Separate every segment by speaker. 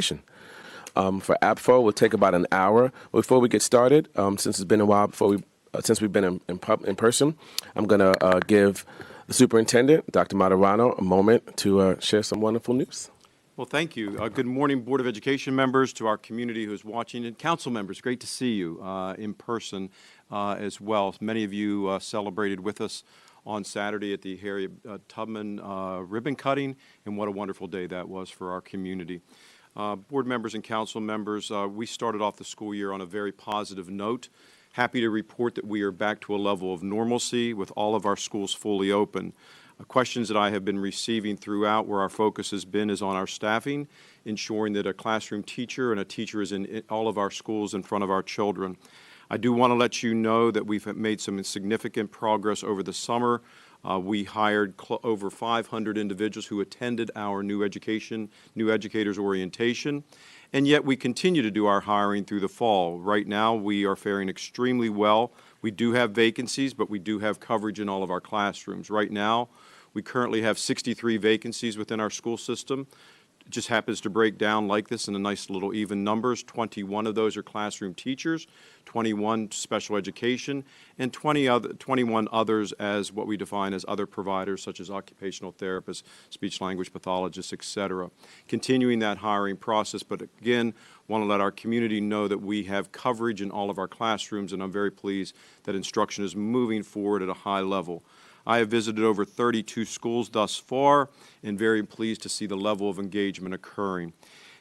Speaker 1: For Apfo, we'll take about an hour. Before we get started, since it's been a while since we've been in person, I'm going to give the superintendent, Dr. Materano, a moment to share some wonderful news.
Speaker 2: Well, thank you. Good morning, Board of Education members, to our community who's watching, and council members. Great to see you in person as well. Many of you celebrated with us on Saturday at the Harriet Tubman ribbon cutting, and what a wonderful day that was for our community. Board members and council members, we started off the school year on a very positive note. Happy to report that we are back to a level of normalcy with all of our schools fully open. Questions that I have been receiving throughout where our focus has been is on our staffing, ensuring that a classroom teacher and a teacher is in all of our schools in front of our children. I do want to let you know that we've made some significant progress over the summer. We hired over 500 individuals who attended our new educators orientation, and yet we continue to do our hiring through the fall. Right now we are faring extremely well. We do have vacancies, but we do have coverage in all of our classrooms. Right now we currently have 63 vacancies within our school system. It just happens to break down like this in a nice little even numbers. 21 of those are classroom teachers, 21 special education, and 21 others as what we define as other providers such as occupational therapists, speech language pathologists, etc. Continuing that hiring process, but again, want to let our community know that we have coverage in all of our classrooms, and I'm very pleased that instruction is moving forward at a high level. I have visited over 32 schools thus far and very pleased to see the level of engagement occurring.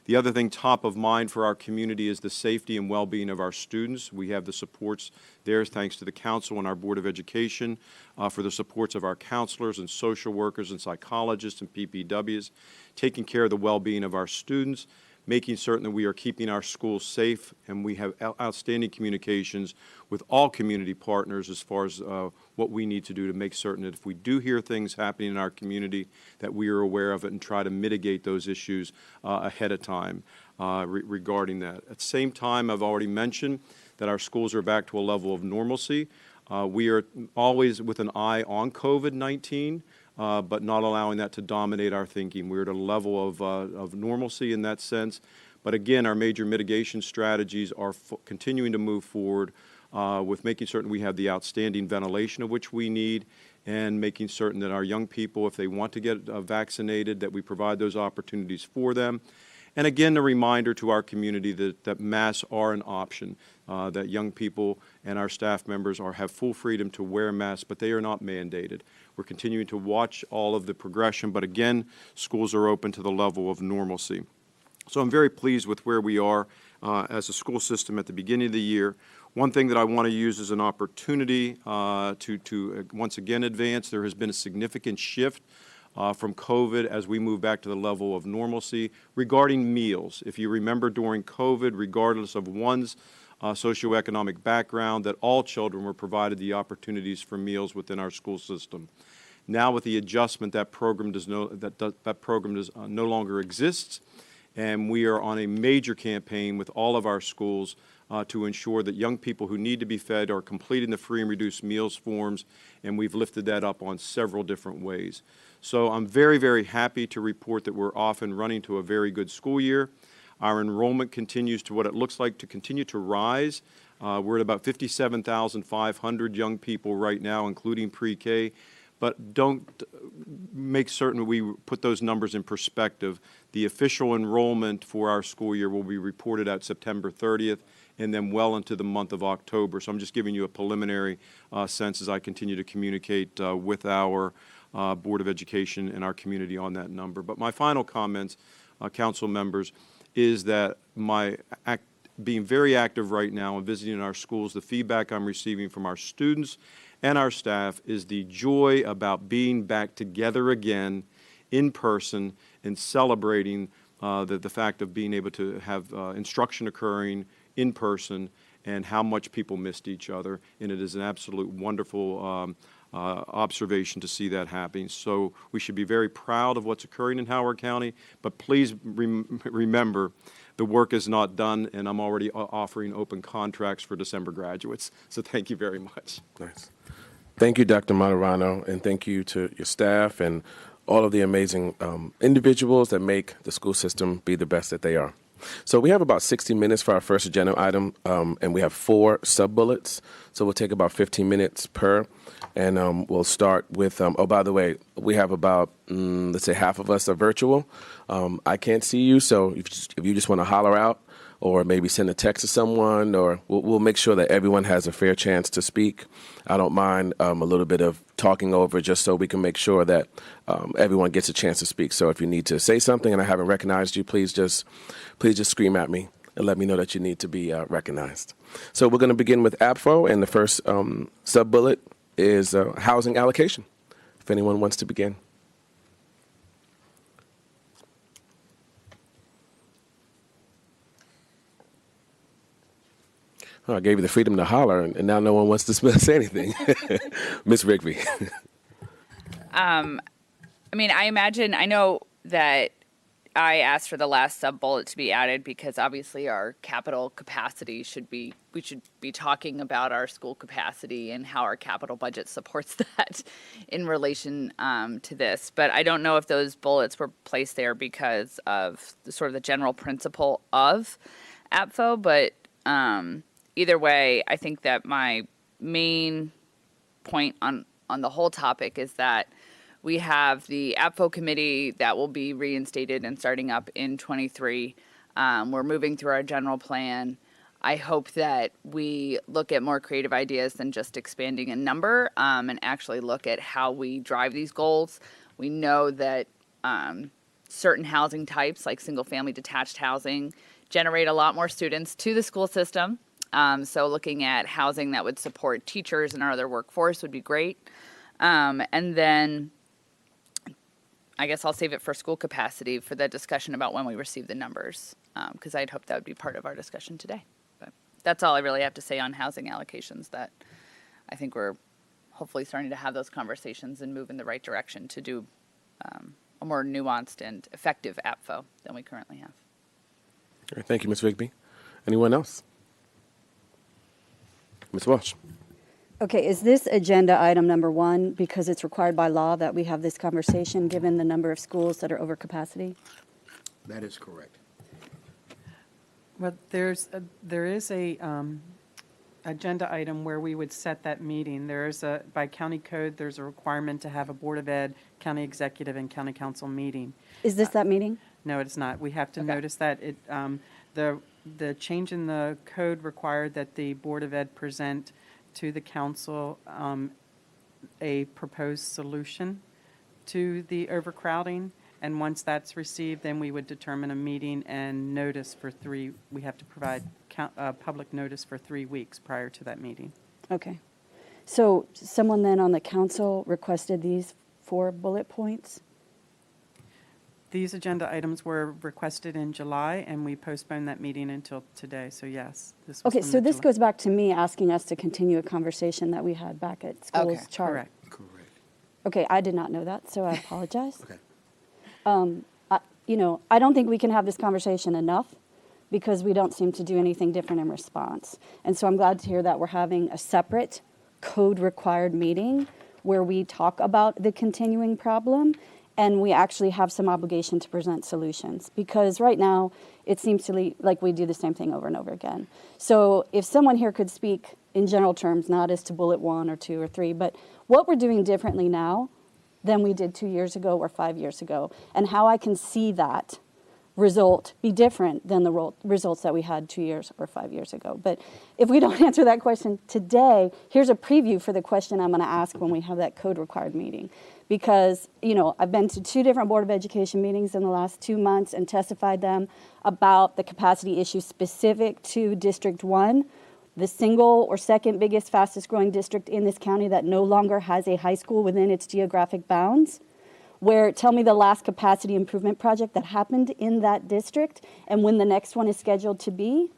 Speaker 2: The other thing top of mind for our community is the safety and well-being of our students. We have the supports there thanks to the council and our Board of Education for the supports of our counselors and social workers and psychologists and PPWs, taking care of the well-being of our students, making certain that we are keeping our schools safe, and we have outstanding communications with all community partners as far as what we need to do to make certain that if we do hear things happening in our community, that we are aware of it and try to mitigate those issues ahead of time regarding that. At the same time, I've already mentioned that our schools are back to a level of normalcy. We are always with an eye on COVID-19. But not allowing that to dominate our thinking. We're at a level of normalcy in that sense. But again, our major mitigation strategies are continuing to move forward with making certain we have the outstanding ventilation of which we need, and making certain that our young people, if they want to get vaccinated, that we provide those opportunities for them. And again, a reminder to our community that masks are an option, that young people and our staff members have full freedom to wear masks, but they are not mandated. We're continuing to watch all of the progression, but again, schools are open to the level of normalcy. So I'm very pleased with where we are as a school system at the beginning of the year. One thing that I want to use as an opportunity to once again advance, there has been a significant shift from COVID as we move back to the level of normalcy regarding meals. If you remember during COVID, regardless of one's socioeconomic background, that all children were provided the opportunities for meals within our school system. Now with the adjustment, that program no longer exists, and we are on a major campaign with all of our schools to ensure that young people who need to be fed are completing the free and reduced meals forms, and we've lifted that up on several different ways. So I'm very, very happy to report that we're off and running to a very good school year. Our enrollment continues to what it looks like to continue to rise. We're at about 57,500 young people right now, including pre-K. But don't make certain we put those numbers in perspective. The official enrollment for our school year will be reported out September 30th and then well into the month of October. So I'm just giving you a preliminary sense as I continue to communicate with our Board of Education and our community on that number. But my final comments, council members, is that being very active right now and visiting our schools, the feedback I'm receiving from our students and our staff is the joy about being back together again in person and celebrating the fact of being able to have instruction occurring in person and how much people missed each other. And it is an absolute wonderful observation to see that happening. So we should be very proud of what's occurring in Howard County, but please remember the work is not done, and I'm already offering open contracts for December graduates. So thank you very much.
Speaker 1: Nice. Thank you, Dr. Materano, and thank you to your staff and all of the amazing individuals that make the school system be the best that they are. So we have about 60 minutes for our first agenda item, and we have 4 sub-bullets. So we'll take about 15 minutes per, and we'll start with, oh, by the way, we have about, let's say half of us are virtual. I can't see you, so if you just want to holler out, or maybe send a text to someone, or we'll make sure that everyone has a fair chance to speak. I don't mind a little bit of talking over just so we can make sure that everyone gets a chance to speak. So if you need to say something and I haven't recognized you, please just scream at me and let me know that you need to be recognized. So we're going to begin with Apfo, and the first sub-bullet is housing allocation. If anyone wants to begin. Oh, I gave you the freedom to holler, and now no one wants to say anything. Ms. Rigby.
Speaker 3: I mean, I know that I asked for the last sub-bullet to be added because obviously our capital capacity we should be talking about our school capacity and how our capital budget supports that in relation to this. But I don't know if those bullets were placed there because of the general principle of Apfo, but either way, I think that my main point on the whole topic is that we have the Apfo committee that will be reinstated and starting up in 23. We're moving through our general plan. I hope that we look at more creative ideas than just expanding a number and actually look at how we drive these goals. We know that certain housing types, like single-family detached housing, generate a lot more students to the school system. So looking at housing that would support teachers and our other workforce would be great. And then I guess I'll save it for school capacity for the discussion about when we receive the numbers, because I'd hope that would be part of our discussion today. But that's all I really have to say on housing allocations, that I think we're hopefully starting to have those conversations and move in the right direction to do a more nuanced and effective Apfo than we currently have.
Speaker 1: All right, thank you, Ms. Rigby. Anyone else? Ms. Walsh.
Speaker 4: Okay, is this agenda item number 1 because it's required by law that we have this conversation given the number of schools that are over capacity?
Speaker 5: That is correct.
Speaker 6: Well, there is a agenda item where we would set that meeting. By county code, there's a requirement to have a Board of Ed, county executive, and county council meeting.
Speaker 4: Is this that meeting?
Speaker 6: No, it's not. We have to
Speaker 4: Okay.
Speaker 6: notice that the change in the code required that the Board of Ed present to the council a proposed solution to the overcrowding. And once that's received, then we would determine a meeting and notice for we have to provide public notice for 3 weeks prior to that meeting.
Speaker 4: Okay. So someone then on the council requested these 4 bullet points?
Speaker 6: These agenda items were requested in July, and we postponed that meeting until today. So yes, this was
Speaker 4: Okay,
Speaker 6: from
Speaker 4: so
Speaker 6: the
Speaker 4: this
Speaker 6: July-
Speaker 4: goes back to me asking us to continue a converation that we had back at school's
Speaker 3: Okay.
Speaker 4: chart.
Speaker 6: Correct.
Speaker 5: Correct.
Speaker 4: Okay, I did not know that, so I apologize.
Speaker 5: Okay.
Speaker 4: I don't think we can have this conversation enough because we don't seem to do anything different in response. And so I'm glad to hear that we're having a separate code-required meeting where we talk about the continuing problem and we actually have some obligation to present solutions. Because right now, it seems to me like we do the same thing over and over again. So if someone here could speak in general terms, not as to bullet 1 or 2 or 3, but what we're doing differently now than we did 2 years ago or 5 years ago, and how I can see that result be different than the results that we had 2 years or 5 years ago. But if we don't answer that question today, here's a preview for the question I'm going to ask when we have that code required meeting. Because, I've been to 2 different Board of Education meetings in the last 2 months and testified them about the capacity issue specific to District 1, the single or second biggest, fastest growing district in this county that no longer has a high school within its geographic bounds. Tell me the last capacity improvement project that happened in that district and when the next one is scheduled to be.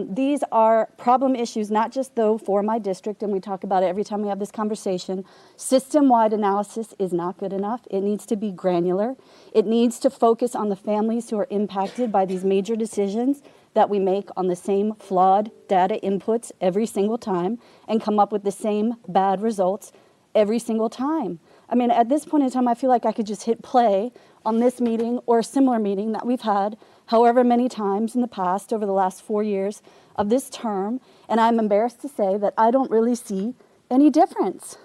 Speaker 4: These are problem issues, not just though for my district, and we talk about it every time we have this conversation. System-wide analysis is not good enough. It needs to be granular. It needs to focus on the families who are impacted by these major decisions that we make on the same flawed data inputs every single time and come up with the same bad results every single time. I mean, at this point in time, I feel like I could just hit play on this meeting or a similar meeting that we've had however many times in the past over the last 4 years of this term, and I'm embarrassed to say that I don't really see any difference.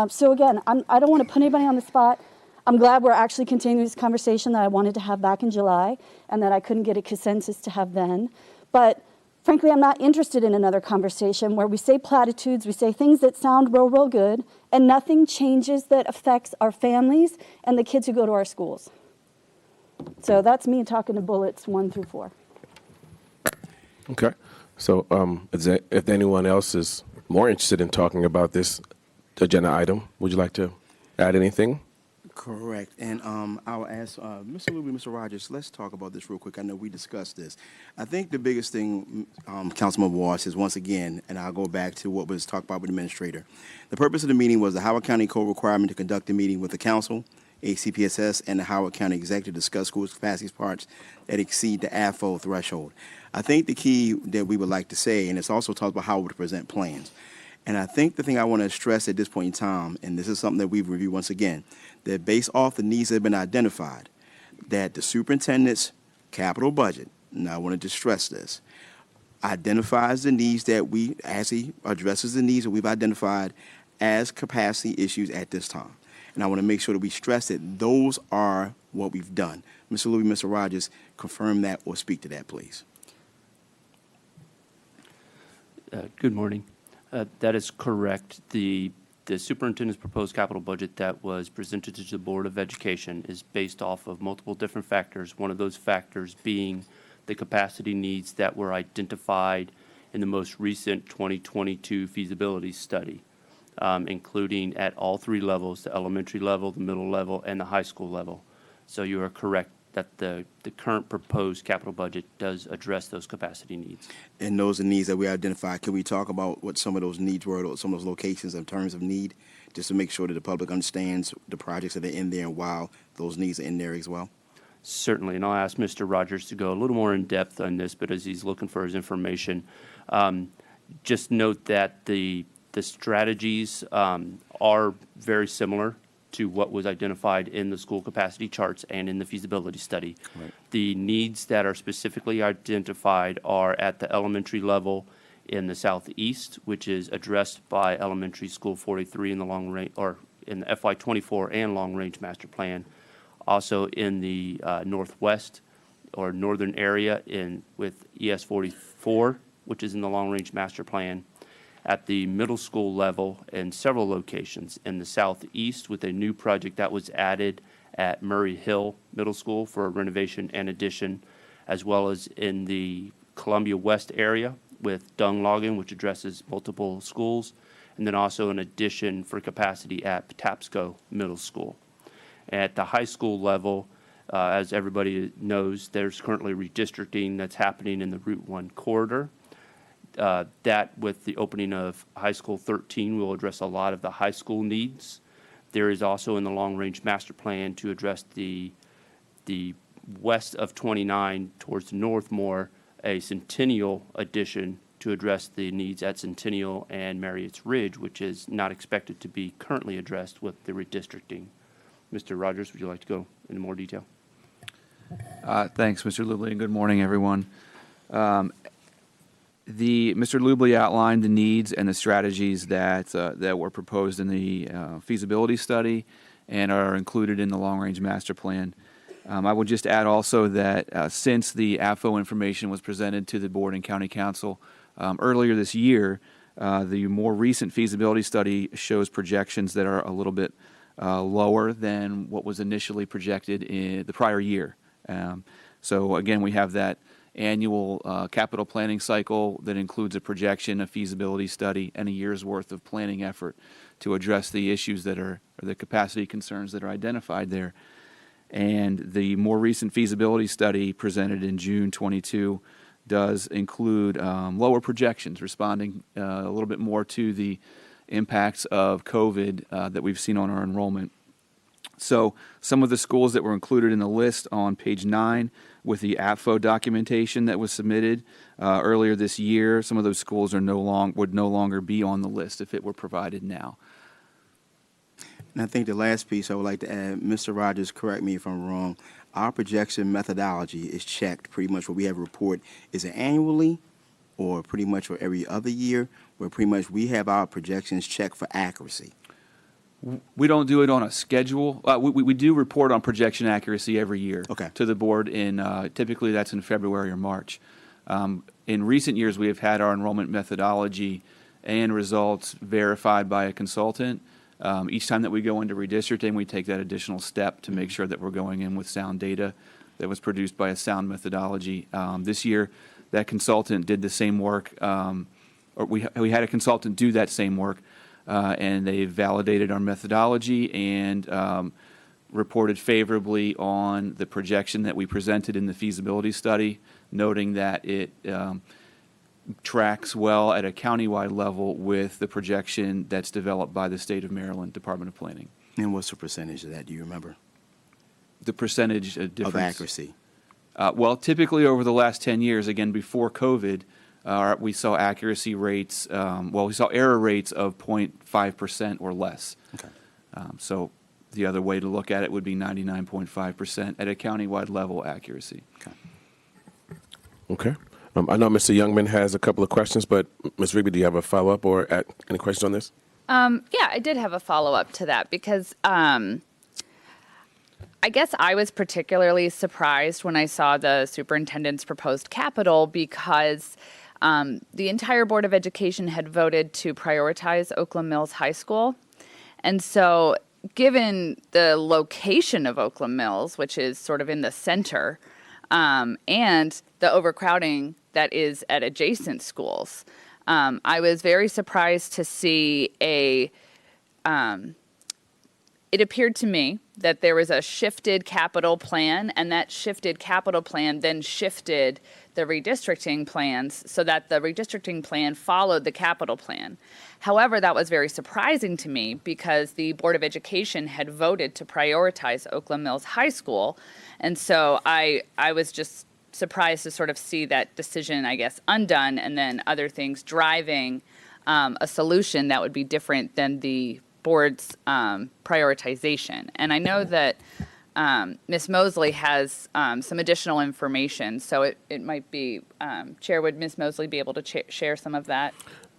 Speaker 4: So again, I don't want to put anybody on the spot. I'm glad we're actually continuing this conversation that I wanted to have back in July and that I couldn't get a consensus to have then. But frankly, I'm not interested in another conversation where we say platitudes, we say things that sound real, real good, and nothing changes that affects our families and the kids who go to our schools. So that's me talking to bullets 1 through 4.
Speaker 1: Okay. So if anyone else is more interested in talking about this agenda item, would you like to add anything?
Speaker 5: Correct. And I'll ask Mr. Luby, Mr. Rogers, let's talk about this real quick. I know we discussed this. I think the biggest thing, Councilman Walsh, is once again, and I'll go back to what was talked about with the administrator. The purpose of the meeting was the Howard County Code requirement to conduct a meeting with the council, HCPSS, and the Howard County Executive to discuss school capacity parts that exceed the Apfo threshold. I think the key that we would like to say, and it's also talked about how we would present plans. And I think the thing I want to stress at this point in time, and this is something that we've reviewed once again, that based off the needs that have been identified, that the superintendent's capital budget, and I want to just stress this, identifies the needs that we, as he addresses the needs that we've identified as capacity issues at this time. And I want to make sure that we stress that those are what we've done. Mr. Louis, Mr. Rogers, confirm that or speak to that, please.
Speaker 7: Good morning. That is correct. The superintendent's proposed capital budget that was presented to the Board of Education is based off of multiple different factors, one of those factors being the capacity needs that were identified in the most recent 2022 feasibility study, including at all 3 levels, the elementary level, the middle level, and the high school level. So you are correct that the current proposed capital budget does address those capacity needs.
Speaker 5: And those are needs that we identified. Can we talk about what some of those needs were, some of those locations in terms of need, just to make sure that the public understands the projects that are in there and why those needs are in there as well?
Speaker 7: Certainly, and I'll ask Mr. Rogers to go a little more in depth on this, but as he's looking for his information, just note that the strategies are very similar to what was identified in the school capacity charts and in the feasibility study.
Speaker 5: Right.
Speaker 7: The needs that are specifically identified are at the elementary level in the southeast, which is addressed by Elementary School 43 in the long range, or in the FY24 and long range master plan. Also in the northwest or northern area with ES 44, which is in the long range master plan. At the middle school level in several locations in the southeast with a new project that was added at Murray Hill Middle School for a renovation and addition, as well as in the Columbia West area with dung logging, which addresses multiple schools, and then also an addition for capacity at Patapsco Middle School. At the high school level, as everybody knows, there's currently redistricting that's happening in the Route 1 corridor. That with the opening of High School 13 will address a lot of the high school needs. There is also in the long-range master plan to address the west of 29 towards Northmore, a Centennial addition to address the needs at Centennial and Marriott's Ridge, which is not expected to be currently addressed with the redistricting. Mr. Rogers, would you like to go into more detail?
Speaker 8: Thanks, Mr. Lubley, and good morning, everyone. Mr. Lubley outlined the needs and the strategies that were proposed in the feasibility study and are included in the long-range master plan. I would just add also that since the Apfo information was presented to the board and county council earlier this year, the more recent feasibility study shows projections that are a little bit lower than what was initially projected in the prior year. So again, we have that annual capital planning cycle that includes a projection, a feasibility study, and a year's worth of planning effort to address the issues that are, or the capacity concerns that are identified there. And the more recent feasibility study presented in June 22 does include lower projections, responding a little bit more to the impacts of COVID that we've seen on our enrollment. So some of the schools that were included in the list on page 9 with the Apfo documentation that was submitted earlier this year, some of those schools would no longer be on the list if it were provided now.
Speaker 5: And I think the last piece I would like to add, Mr. Rogers, correct me if I'm wrong, our projection methodology is checked pretty much what we have a report. Is it annually or pretty much for every other year, where pretty much we have our projections checked for accuracy?
Speaker 8: We don't do it on a schedule. We do report on projection accuracy every year
Speaker 5: Okay.
Speaker 8: to the board typically that's in February or March. In recent years, we have had our enrollment methodology and results verified by a consultant. Each time that we go into redistricting, we take that additional step to make sure that we're going in with sound data that was produced by a sound methodology. This year, that consultant did the same work, or we had a consultant do that same work, and they validated our methodology and reported favorably on the projection that we presented in the feasibility study, noting that it tracks well at a countywide level with the projection that's developed by the State of Maryland Department of Planning.
Speaker 5: And what's the percentage of that? Do you remember?
Speaker 8: The percentage difference.
Speaker 5: Of accuracy.
Speaker 8: Well, typically over the last 10 years, again, before COVID, we saw accuracy rates, we saw error rates of 0.5% or less.
Speaker 5: Okay.
Speaker 8: So the other way to look at it would be 99.5% at a countywide level accuracy.
Speaker 5: Okay.
Speaker 1: Okay. I know Mr. Youngman has a couple of questions, but Ms. Rigby, do you have a follow-up or any questions on this?
Speaker 3: Yeah, I did have a follow-up to that because I guess I was particularly surprised when I saw the superintendent's proposed capital because the entire Board of Education had voted to prioritize Oakland Mills High School. And so given the location of Oakland Mills, which is sort of in the center, and the overcrowding that is at adjacent schools, I was very surprised to see it appeared to me that there was a shifted capital plan, and that shifted capital plan then shifted the redistricting plans so that the redistricting plan followed the capital plan. However, that was very surprising to me because the Board of Education had voted to prioritize Oakland Mills High School. And so I was just surprised to sort of see that decision, I guess, undone, and then other things driving a solution that would be different than the board's prioritization. And I know that Ms. Mosley has some additional information, so it might be, Chair, would Ms. Mosley be able to share some of that?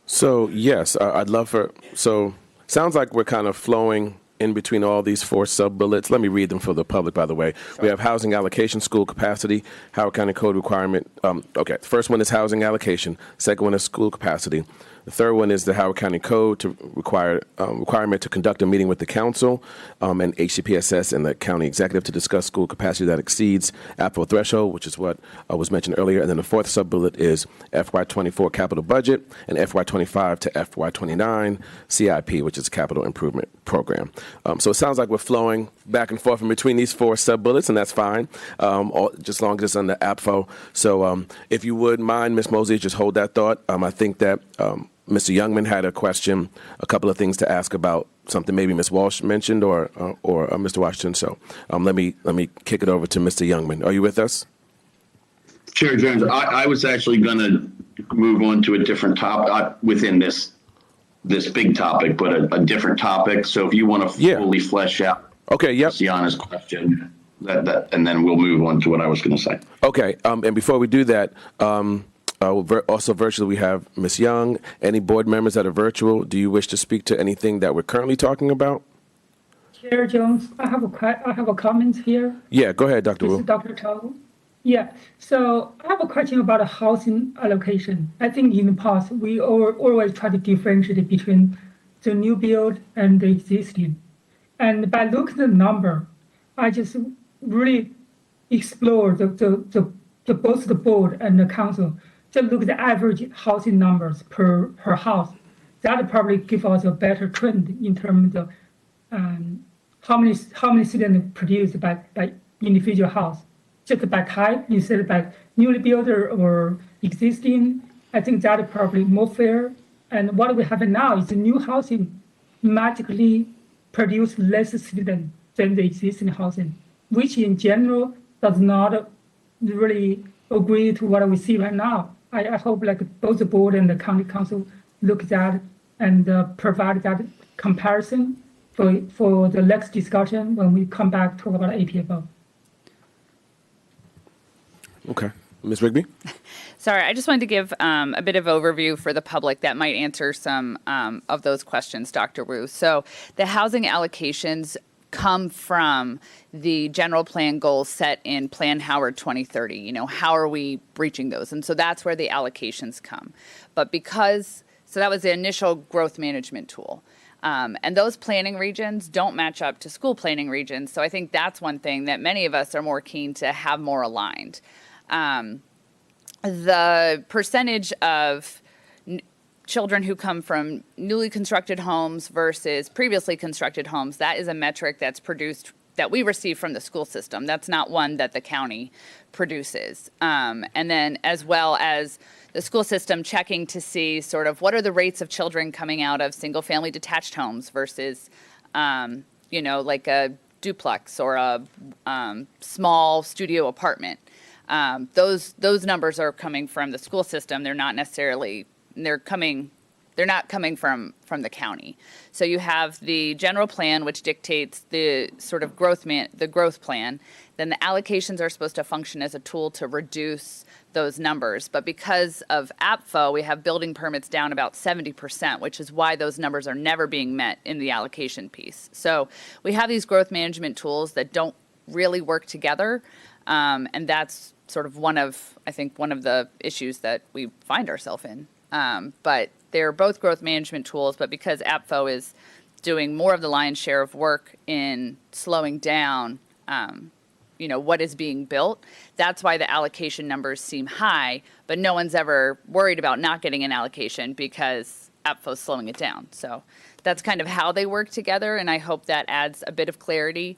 Speaker 1: So, yes, I'd love so sounds like we're kind of flowing in between all these four sub-bullets. Let me read them for the public, by the way. We have housing allocation, school capacity, Howard County Code requirement. Okay, the first one is housing allocation. Second one is school capacity. The third one is the Howard County Code to requirement to conduct a meeting with the council and HCPSS and the county executive to discuss school capacity that exceeds Apfo threshold, which is what was mentioned earlier. And then the fourth sub-bullet is FY24 capital budget and FY25 to FY29 CIP, which is capital improvement program. So it sounds like we're flowing back and forth in between these four sub-bullets, and that's fine, just as long as it's under Apfo. So if you would mind, Ms. Mosley, just hold that thought. I think that Mr. Youngman had a question, a couple of things to ask about something maybe Ms. Walsh mentioned or Mr. Washington. So let me kick it over to Mr. Youngman. Are you with us?
Speaker 9: Chair Jones, I was actually going to move on to a different topic within this big topic, but a different topic. So if you want to fully flesh out Sienna's question, that and then we'll move on to what I was going to say.
Speaker 1: Okay. And before we do that, also virtually we have Ms. Young. Any board members that are virtual, do you wish to speak to anything that we're currently talking about?
Speaker 10: Chair Jones, I have a comment here.
Speaker 1: Yeah, go ahead, Dr.
Speaker 10: This
Speaker 1: Wu.
Speaker 10: is Dr. Tao. Yeah, so I have a question about a housing allocation. I think in the past, we always try to differentiate between the new build and the existing. And by looking at the number, I just really explore both the board and the council. Just look at the average housing numbers per house. That probably give us a better trend in terms of how many students produced by individual house, just by type instead of by newly built or existing. I think that is probably more fair. And what we have now is the new housing magically produce less students than the existing housing, which in general does not really agree to what we see right now. I hope like both the board and the county council look at that and provide that comparison for the next discussion when we come back talk about APFO.
Speaker 1: Okay. Ms. Rigby?
Speaker 3: Sorry, I just wanted to give a bit of overview for the public that might answer some of those questions, Dr. Wu. So the housing allocations come from the general plan goals set in Plan Howard 2030. You know, how are we reaching those? And so that's where the allocations come. But so that was the initial growth management tool. And those planning regions don't match up to school planning regions. So I think that's one thing that many of us are more keen to have more aligned. The percentage of children who come from newly constructed homes versus previously constructed homes, that is a metric that's produced that we receive from the school system. That's not one that the county produces. And then as well as the school system checking to see sort of what are the rates of children coming out of single family detached homes versus, like a duplex or a small studio apartment. Those numbers are coming from the school system. They're not necessarily, they're not coming from the county. So you have the general plan, which dictates the sort of the growth plan. Then the allocations are supposed to function as a tool to reduce those numbers. But because of Apfo, we have building permits down about 70%, which is why those numbers are never being met in the allocation piece. So we have these growth management tools that don't really work together. And that's sort of one of the issues that we find ourselves in. But they're both growth management tools, but because Apfo is doing more of the lion's share of work in slowing down, what is being built, that's why the allocation numbers seem high, but no one's ever worried about not getting an allocation because Apfo's slowing it down. So that's kind of how they work together, and I hope that adds a bit of clarity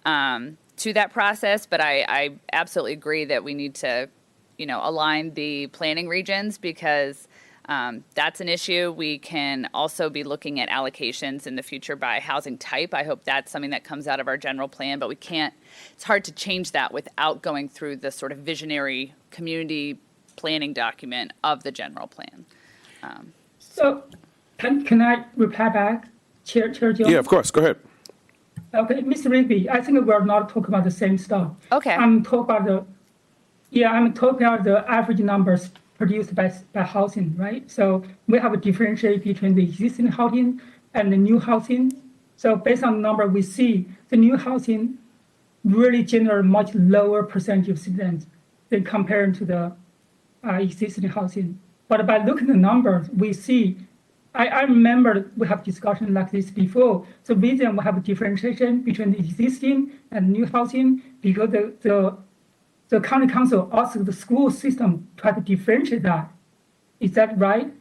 Speaker 3: to that process. But I absolutely agree that we need to, align the planning regions because that's an issue. We can also be looking at allocations in the future by housing type. I hope that's something that comes out of our general plan, but it's hard to change that without going through the sort of visionary community planning document of the general plan.
Speaker 10: So can I reply back, Chair Jones?
Speaker 1: Yeah, of course. Go ahead.
Speaker 10: Okay, Mr. Rigby, I think we're not talking about the same stuff.
Speaker 3: Okay.
Speaker 10: I'm talking about the average numbers produced by housing, right? So we have a differentiate between the existing housing and the new housing. So based on the number we see, the new housing really generate much lower percentage of students than compared to the existing housing. But by looking at the numbers, we see, I remember we have discussion like this before. The reason we have a differentiation between the existing and new housing because the county council asked the school system try to differentiate that. Is that right?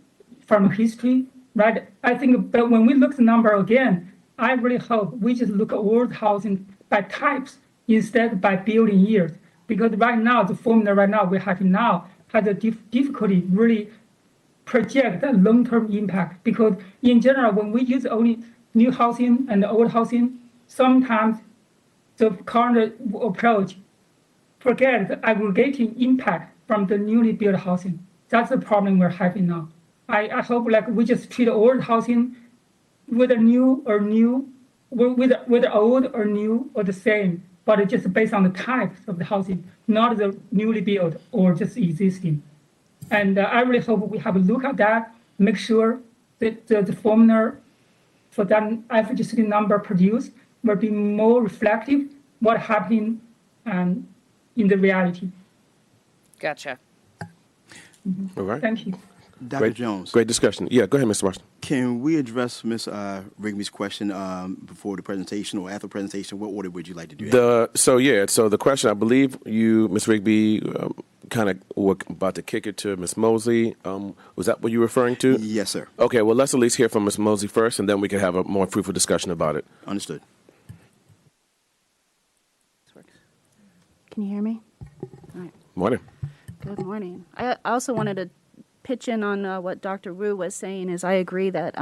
Speaker 10: From history, right? I think, but when we look at the number again, I really hope we just look at all the housing by types instead by building years. Because right now, the formula right now we have now has a difficulty really project that long-term impact. Because in general, when we use only new housing and old housing, sometimes the current approach forget the aggregating impact from the newly built housing. That's the problem we're having now. I hope we just treat old housing whether new or new, whether old or new or the same, but it's just based on the types of the housing, not the newly built or just existing. And I really hope we have a look at that, make sure that the formula for that average student number produced will be more reflective what happening in the reality.
Speaker 3: Gotcha.
Speaker 1: All right.
Speaker 10: Thank you.
Speaker 5: Dr. Jones.
Speaker 1: Great discussion. Yeah, go ahead, Mr. Washington.
Speaker 5: Can we address Ms. Rigby's question before the presentation or after the presentation? What order would you like to do that?
Speaker 1: So the question, I believe you, Ms. Rigby, kind of were about to kick it to Ms. Mosley. Was that what you were referring to?
Speaker 5: Yes, sir.
Speaker 1: Okay, well, let's at least hear from Ms. Mosley first, and then we can have a more fruitful discussion about it.
Speaker 5: Understood.
Speaker 4: Can you hear me? All right.
Speaker 1: Morning.
Speaker 4: Good morning. I also wanted to pitch in on what Dr. Wu was saying is I agree that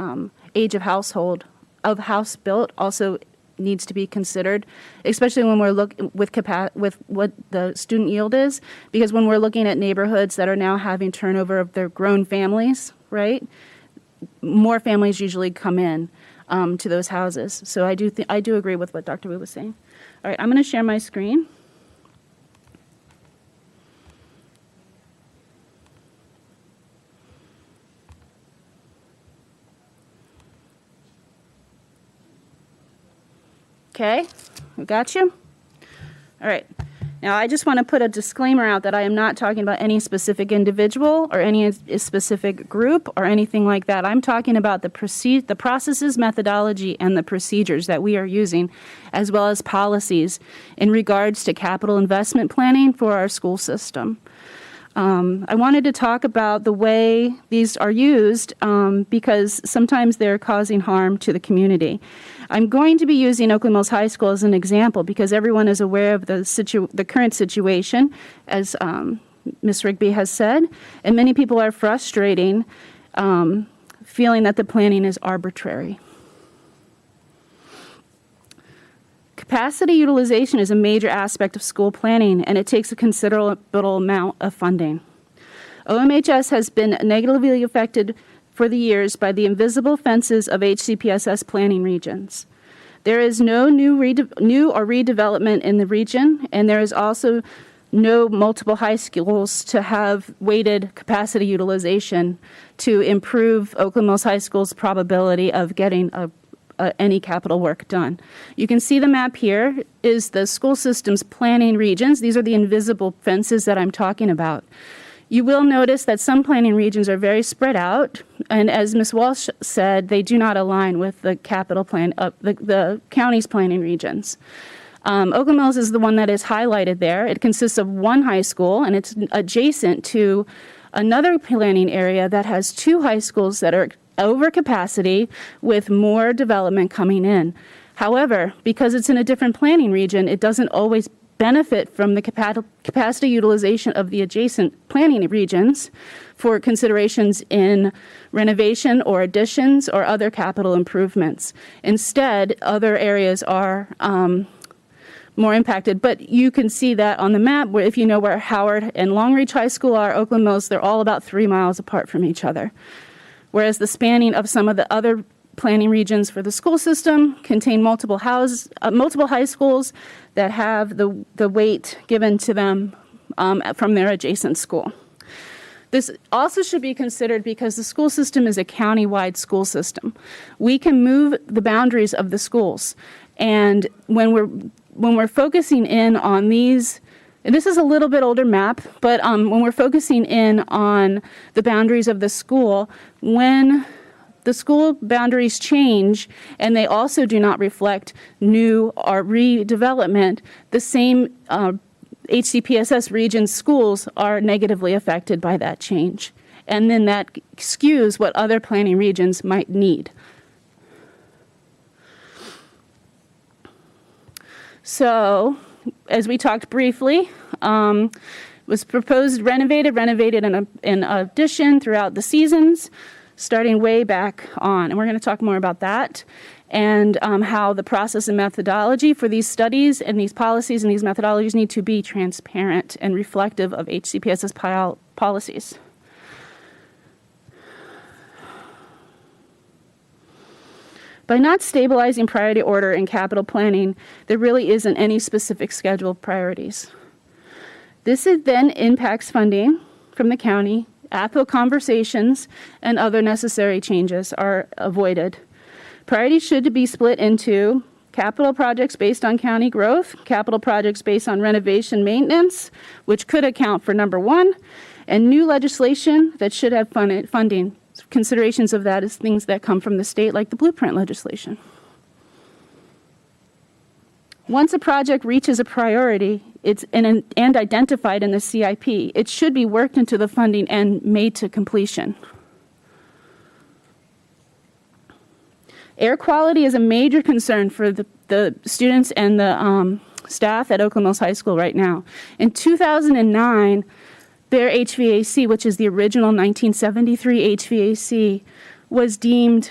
Speaker 4: age of house built also needs to be considered, especially when we're looking with what the student yield is, because when we're looking at neighborhoods that are now having turnover of their grown families, right? More families usually come in. to those houses. So I do agree with what Dr. Wu was saying. All right, I'm going to share my screen. Okay, we got you. All right. Now, I just want to put a disclaimer out that I am not talking about any specific individual or any specific group or anything like that. I'm talking about the processes, methodology, and the procedures that we are using, as well as policies in regards to capital investment planning for our school system. I wanted to talk about the way these are used because sometimes they're causing harm to the community. I'm going to be using Oakland Mills High School as an example because everyone is aware of the current situation, as Ms. Rigby has said, and many people are frustrating, feeling that the planning is arbitrary. Capacity utilization is a major aspect of school planning, and it takes a considerable amount of funding. OMHS has been negatively affected for the years by the invisible fences of HCPSS planning regions. There is no new or redevelopment in the region, and there is also no multiple high schools to have weighted capacity utilization to improve Oakland Mills High School's probability of getting any capital work done. You can see the map here is the school system's planning regions. These are the invisible fences that I'm talking about. You will notice that some planning regions are very spread out, and as Ms. Walsh said, they do not align with the capital plan, the county's planning regions. Oakland Mills is the one that is highlighted there. It consists of one high school, and it's adjacent to another planning area that has two high schools that are over capacity with more development coming in. However, because it's in a different planning region, it doesn't always benefit from the capacity utilization of the adjacent planning regions for considerations in renovation or additions or other capital improvements. Instead, other areas are more impacted, but you can see that on the map where if you know where Howard and Longreach High School are, Oakland Mills, they're all about 3 miles apart from each other. Whereas the spanning of some of the other planning regions for the school system contain multiple high schools that have the weight given to them from their adjacent school. This also should be considered because the school system is a county-wide school system. We can move the boundaries of the schools, and when we're focusing in on these. And this is a little bit older map, but when we're focusing in on the boundaries of the school, when the school boundaries change and they also do not reflect new or redevelopment, the same HCPSS region schools are negatively affected by that change. And then that skews what other planning regions might need. So, as we talked briefly, was proposed renovated in addition throughout the seasons, starting way back on. And we're going to talk more about that and how the process and methodology for these studies and these policies and these methodologies need to be transparent and reflective of HCPSS policies. By not stabilizing priority order in capital planning, there really isn't any specific schedule of priorities. This then impacts funding from the county, Apfo conversations, and other necessary changes are avoided. Priorities should be split into capital projects based on county growth, capital projects based on renovation maintenance, which could account for number one, and new legislation that should have funding. Considerations of that is things that come from the state, like the blueprint legislation. Once a project reaches a priority, it's and identified in the CIP, it should be worked into the funding and made to completion. Air quality is a major concern for the students and the staff at Oakland Mills High School right now. In 2009, their HVAC, which is the original 1973 HVAC, was deemed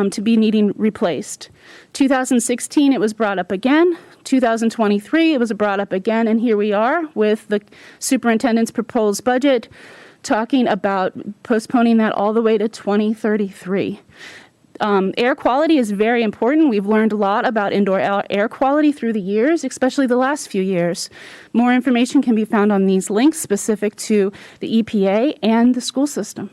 Speaker 4: to be needing replaced. 2016, it was brought up again. 2023, it was brought up again, and here we are with the superintendent's proposed budget talking about postponing that all the way to 2033. Air quality is very important. We've learned a lot about indoor air quality through the years, especially the last few years. More information can be found on these links specific to the EPA and the school system.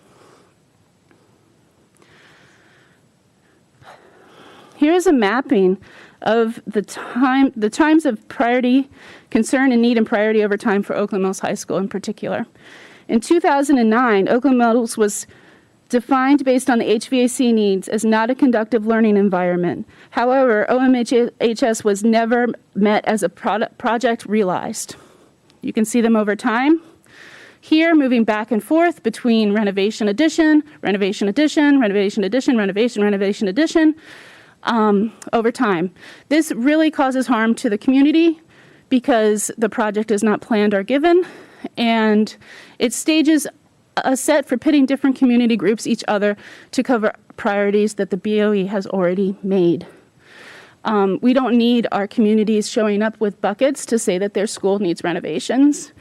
Speaker 4: Here's a mapping of the times of priority, concern and need and priority over time for Oakland Mills High School in particular. In 2009, Oakland Mills was defined based on the HVAC needs as not a conductive learning environment. However, OMHS was never met as a project realized. You can see them over time. Here, moving back and forth between renovation addition, renovation addition, renovation addition, renovation, renovation addition, over time. This really causes harm to the community because the project is not planned or given, and it stages a set for pitting different community groups each other to cover priorities that the BOE has already made. We don't need our communities showing up with buckets to say that their school needs renovations.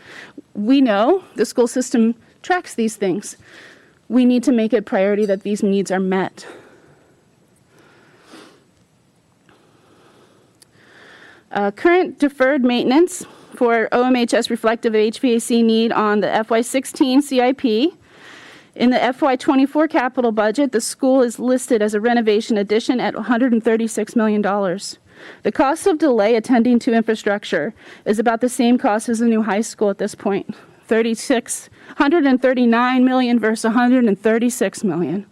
Speaker 4: We know the school system tracks these things. We need to make it a priority that these needs are met. Current deferred maintenance for OMHS reflective of HVAC need on the FY16 CIP. In the FY24 capital budget, the school is listed as a renovation addition at $136 million. The cost of delay attending to infrastructure is about the same cost as the new high school at this point, $139 million versus $136 million.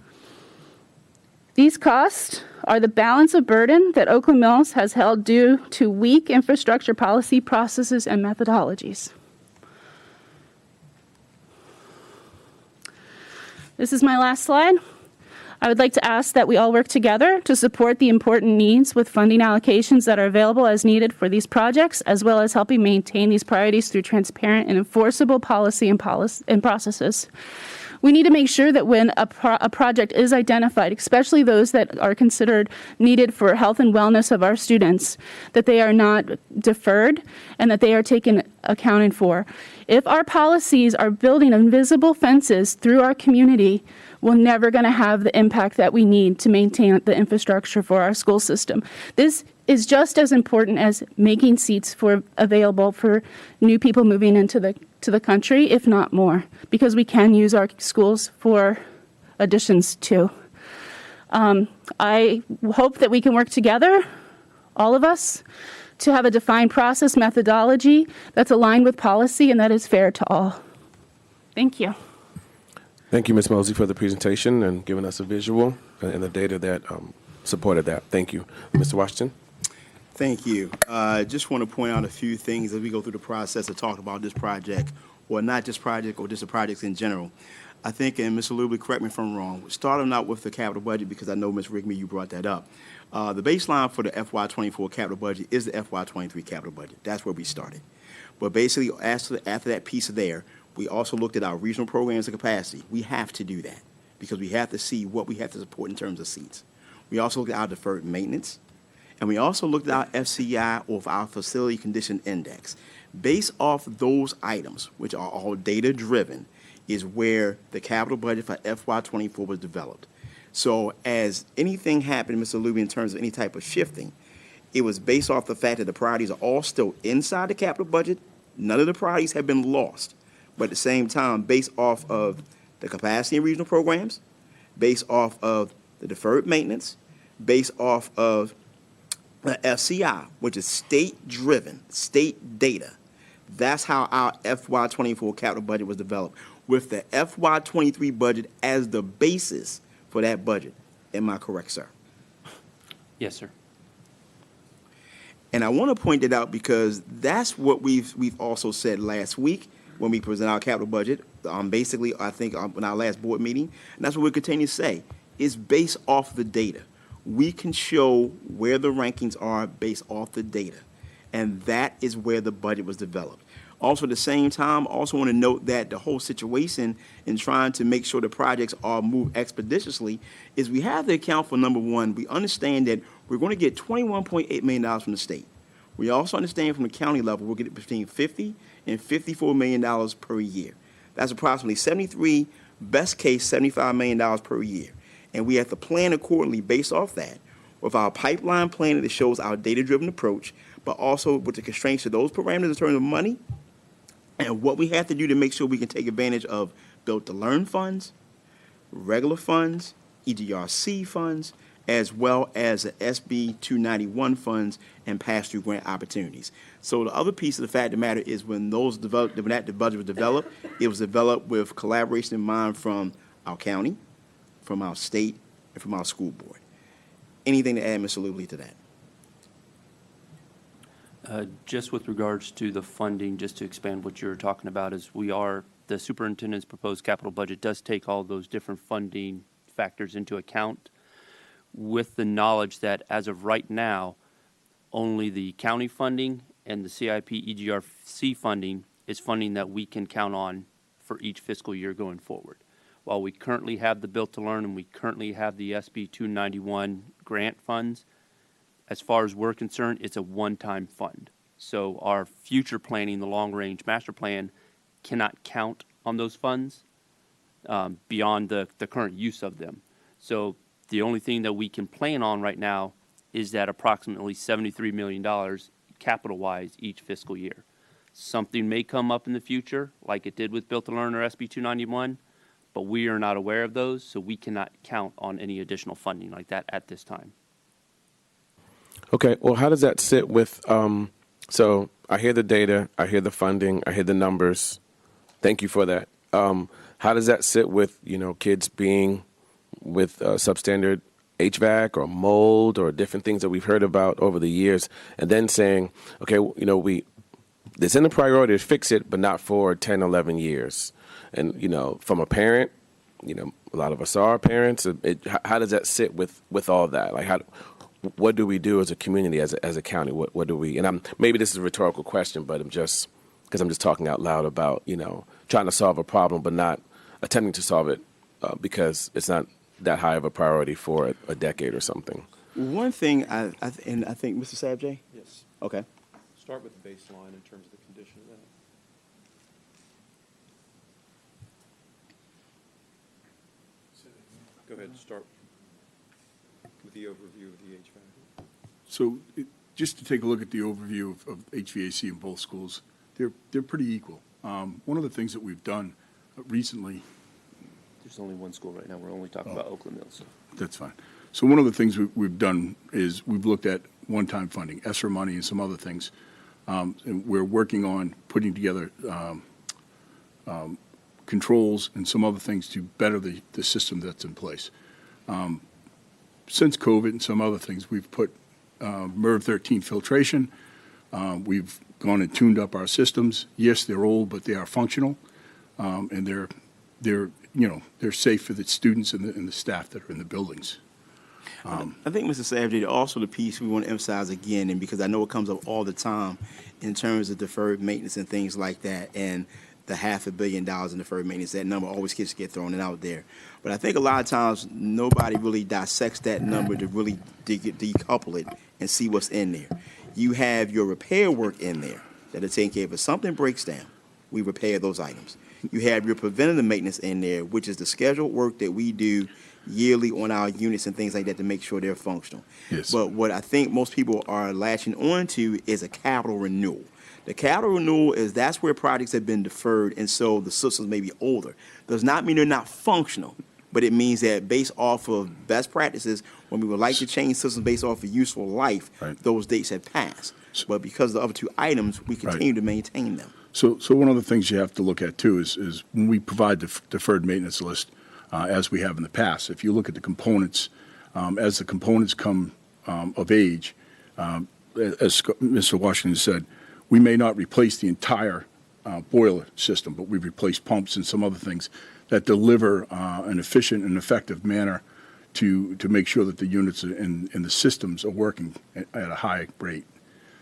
Speaker 4: These costs are the balance of burden that Oakland Mills has held due to weak infrastructure policy processes and methodologies. This is my last slide. I would like to ask that we all work together to support the important needs with funding allocations that are available as needed for these projects, as well as helping maintain these priorities through transparent and enforceable policy and processes. We need to make sure that when a project is identified, especially those that are considered needed for health and wellness of our students, that they are not deferred and that they are taken accounted for. If our policies are building invisible fences through our community, we're never going to have the impact that we need to maintain the infrastructure for our school system. This is just as important as making seats available for new people moving into the country, if not more, because we can use our schools for additions too. I hope that we can work together, all of us, to have a defined process methodology that's aligned with policy and that is fair to all. Thank you.
Speaker 1: Thank you, Ms. Mosley, for the presentation and giving us a visual and the data that supported that. Thank you. Mr. Washington?
Speaker 5: Thank you. I just want to point out a few things as we go through the process of talking about this project, or not just project, or just the projects in general. I think, and Mr. Luby, correct me if I'm wrong, starting out with the capital budget, because I know, Ms. Rigby, you brought that up. The baseline for the FY24 capital budget is the FY23 capital budget. That's where we started. But basically, after that piece there, we also looked at our regional programs and capacity. We have to do that because we have to see what we have to support in terms of seats. We also looked at our deferred maintenance, and we also looked at our FCI, or our facility condition index. Based off those items, which are all data-driven, is where the capital budget for FY24 was developed. So as anything happened, Mr. Luby, in terms of any type of shifting, it was based off the fact that the priorities are all still inside the capital budget. None of the priorities have been lost. But at the same time, based off of the capacity and regional programs, based off of the deferred maintenance, based off of the FCI, which is state-driven, state data. That's how our FY24 capital budget was developed, with the FY23 budget as the basis for that budget. Am I correct, sir?
Speaker 7: Yes, sir.
Speaker 5: And I want to point it out because that's what we've also said last week when we present our capital budget. Basically, I think in our last board meeting, and that's what we continue to say, is based off the data. We can show where the rankings are based off the data, and that is where the budget was developed. Also, at the same time, also want to note that the whole situation in trying to make sure the projects are moved expeditiously is we have to account for, number one, we understand that we're going to get $21.8 million from the state. We also understand from the county level we'll get between $50 and $54 million per year. That's approximately 73, best case $75 million per year. And we have to plan accordingly based off that, with our pipeline planning that shows our data-driven approach, but also with the constraints of those parameters in terms of money, and what we have to do to make sure we can take advantage of built-to-learn funds, regular funds, EDRC funds, as well as the SB 291 funds and pass-through grant opportunities. So the other piece of the fact of the matter is when the budget was developed, it was developed with collaboration in mind from our county, from our state, and from our school board. Anything to add, Mr. Lubley, to that?
Speaker 7: Just with regards to the funding, just to expand what you're talking about, is the superintendent's proposed capital budget does take all those different funding factors into account, with the knowledge that as of right now, only the county funding and the CIP EGRC funding is funding that we can count on for each fiscal year going forward. While we currently have the Built to Learn and we currently have the SB 291 grant funds, as far as we're concerned, it's a one-time fund. So our future planning, the long-range master plan, cannot count on those funds beyond the current use of them. So the only thing that we can plan on right now is that approximately $73 million capital-wise each fiscal year. Something may come up in the future, like it did with Built to Learn or SB 291, but we are not aware of those, so we cannot count on any additional funding like that at this time.
Speaker 1: Okay, well, how does that sit with, so I hear the data, I hear the funding, I hear the numbers. Thank you for that. How does that sit with, kids being with substandard HVAC or mold or different things that we've heard about over the years, and then saying, okay, it's in the priority to fix it, but not for 10, 11 years. And, from a parent, a lot of us are parents. How does that sit with all that? Like, what do we do as a community, as a county? What do we? And maybe this is a rhetorical question, but I'm just talking out loud about trying to solve a problem, but not attempting to solve it because it's not that high of a priority for a decade or something.
Speaker 5: One thing, and I think Mr. Sabjay?
Speaker 2: Yes.
Speaker 5: Okay.
Speaker 2: Start with the baseline in terms of the condition of that. Go ahead and start with the overview of the HVAC.
Speaker 11: So just to take a look at the overview of HVAC in both schools, they're pretty equal. One of the things that we've done recently.
Speaker 7: There's only one school right now. We're only talking about Oakland Mills.
Speaker 11: That's fine. So one of the things we've done is we've looked at one-time funding, ESSER money, and some other things. And we're working on putting together controls and some other things to better the system that's in place. Since COVID and some other things, we've put MERV 13 filtration. We've gone and tuned up our systems. Yes, they're old, but they are functional, and they're safe for the students and the staff that are in the buildings.
Speaker 5: I think, Mr. Savage, also the piece we want to emphasize again, and because I know it comes up all the time in terms of deferred maintenance and things like that, and the $500 million in deferred maintenance, that number always get thrown out there. But I think a lot of times nobody really dissects that number to really decouple it and see what's in there. You have your repair work in there that are taken care of. If something breaks down, we repair those items. You have your preventative maintenance in there, which is the scheduled work that we do yearly on our units and things like that to make sure they're functional.
Speaker 11: Yes.
Speaker 5: But what I think most people are latching on to is a capital renewal. The capital renewal is that's where projects have been deferred, and so the systems may be older. Does not mean they're not functional, but it means that based off of best practices, when we would like to change systems based off of useful life,
Speaker 11: Right.
Speaker 5: those dates have passed. But because of the other two items, we continue to maintain them.
Speaker 11: So one of the things you have to look at too is when we provide the deferred maintenance list, as we have in the past. If you look at the components, as the components come of age, as Mr. Washington said, we may not replace the entire boiler system, but we replace pumps and some other things that deliver an efficient and effective manner to make sure that the units and the systems are working at a high rate.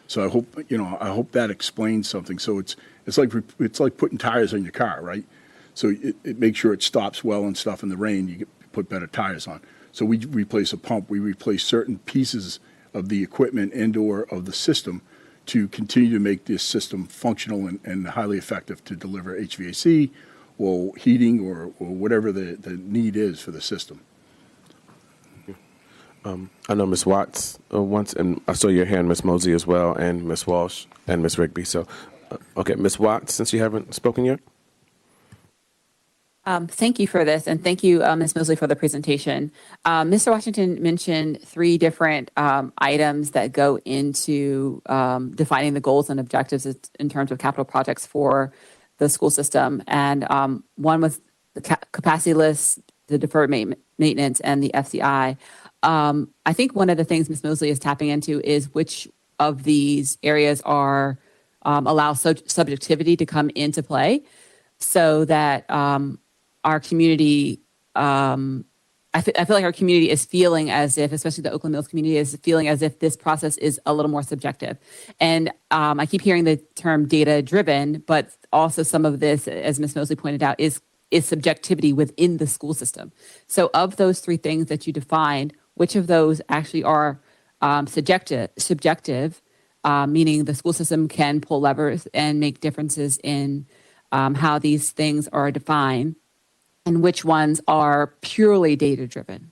Speaker 11: So I hope that explains something. So it's like putting tires on your car, right? So it makes sure it stops well and stuff in the rain. You put better tires on. So we replace a pump. We replace certain pieces of the equipment and/or of the system to continue to make this system functional and highly effective to deliver HVAC or heating or whatever the need is for the system.
Speaker 1: I know Ms. Watts once, and I saw your hand, Ms. Mosley as well, and Ms. Walsh and Ms. Rigby. So, okay, Ms. Watts, since you haven't spoken yet.
Speaker 12: Thank you for this, and thank you, Ms. Mosley, for the presentation. Mr. Washington mentioned 3 different items that go into defining the goals and objectives in terms of capital projects for the school system. And one was the capacity list, the deferred maintenance, and the FCI. I think one of the things Ms. Mosley is tapping into is which of these areas are allow subjectivity to come into play, so that our community, I feel like our community is feeling as if, especially the Oakland Mills community, is feeling as if this process is a little more subjective. And I keep hearing the term data-driven, but also some of this, as Ms. Mosley pointed out, is subjectivity within the school system. So of those 3 things that you defined, which of those actually are subjective, meaning the school system can pull levers and make differences in how these things are defined, and which ones are purely data-driven?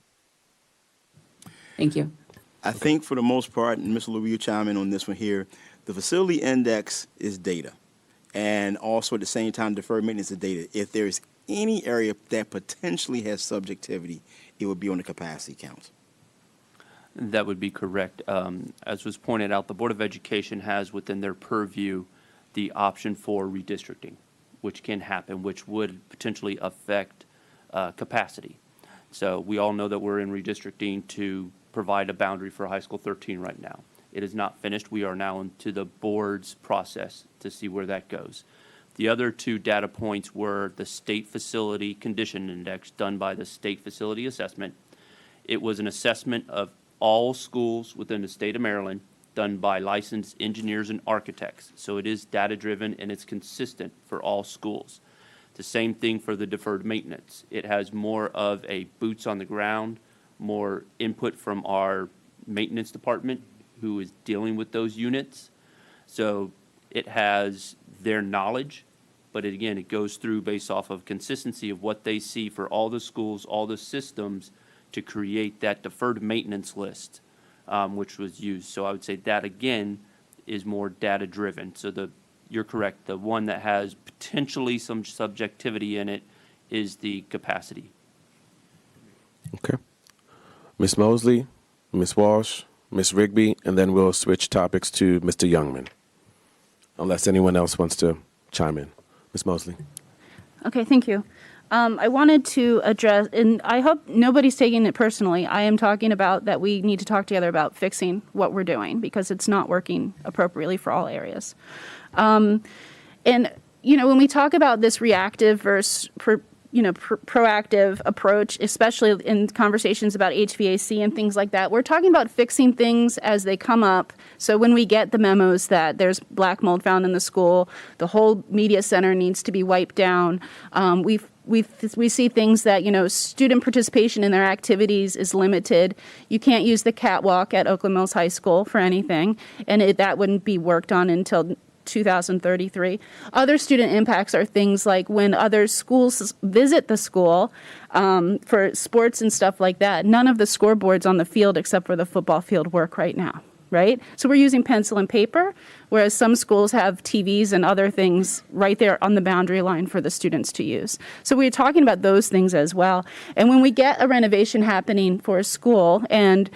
Speaker 12: Thank you.
Speaker 5: I think for the most part, and Mr. Louis, you chime in on this one here, the facility index is data. And also at the same time, deferred maintenance is data. If there's any area that potentially has subjectivity, it would be on the capacity counts.
Speaker 7: That would be correct. As was pointed out, the Board of Education has within their purview the option for redistricting, which can happen, which would potentially affect capacity. So we all know that we're in redistricting to provide a boundary for High School 13 right now. It is not finished. We are now into the board's process to see where that goes. The other 2 data points were the State Facility Condition Index done by the State Facility Assessment. It was an assessment of all schools within the state of Maryland done by licensed engineers and architects. So it is data-driven and it's consistent for all schools. The same thing for the deferred maintenance. It has more of a boots on the ground, more input from our maintenance department who is dealing with those units. So it has their knowledge, but again, it goes through based off of consistency of what they see for all the schools, all the systems to create that deferred maintenance list, which was used. So I would say that, again, is more data-driven. So you're correct. The one that has potentially some subjectivity in it is the capacity.
Speaker 1: Okay. Ms. Mosley, Ms. Walsh, Ms. Rigby, and then we'll switch topics to Mr. Youngman, unless anyone else wants to chime in. Ms. Mosley.
Speaker 4: Okay, thank you. I wanted to address, and I hope nobody's taking it personally. I am talking about that we need to talk together about fixing what we're doing because it's not working appropriately for all areas. And, when we talk about this reactive versus proactive approach, especially in conversations about HVAC and things like that, we're talking about fixing things as they come up. So when we get the memos that there's black mold found in the school, the whole media center needs to be wiped down. We see things that, student participation in their activities is limited. You can't use the catwalk at Oakland Mills High School for anything, and that wouldn't be worked on until 2033. Other student impacts are things like when other schools visit the school for sports and stuff like that. None of the scoreboards on the field except for the football field work right now, right? So we're using pencil and paper, whereas some schools have TVs and other things right there on the boundary line for the students to use. So we're talking about those things as well. And when we get a renovation happening for a school, and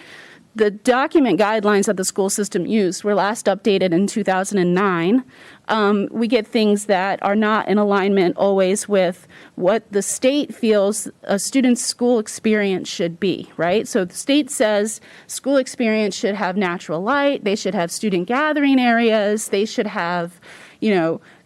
Speaker 4: the document guidelines that the school system used were last updated in 2009. We get things that are not in alignment always with what the state feels a student's school experience should be, right? So the state says school experience should have natural light, they should have student gathering areas, they should have,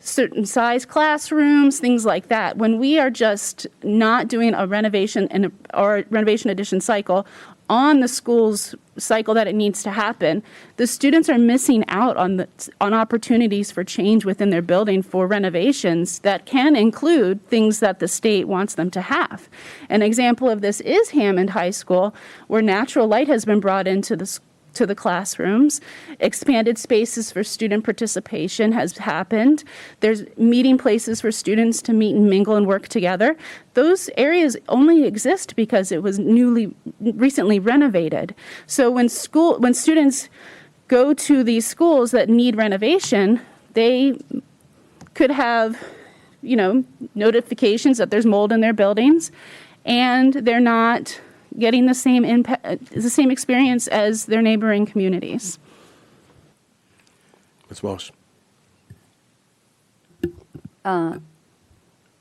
Speaker 4: certain size classrooms, things like that. When we are just not doing a renovation or renovation addition cycle on the school's cycle that it needs to happen, the students are missing out on opportunities for change within their building for renovations that can include things that the state wants them to have. An example of this is Hammond High School, where natural light has been brought into the
Speaker 13: to the classrooms. Expanded spaces for student participation has happened. There's meeting places for students to meet and mingle and work together. Those areas only exist because it was recently renovated. So when students go to these schools that need renovation, they could have, notifications that there's mold in their buildings, and they're not getting the same experience as their neighboring communities.
Speaker 1: Ms. Walsh.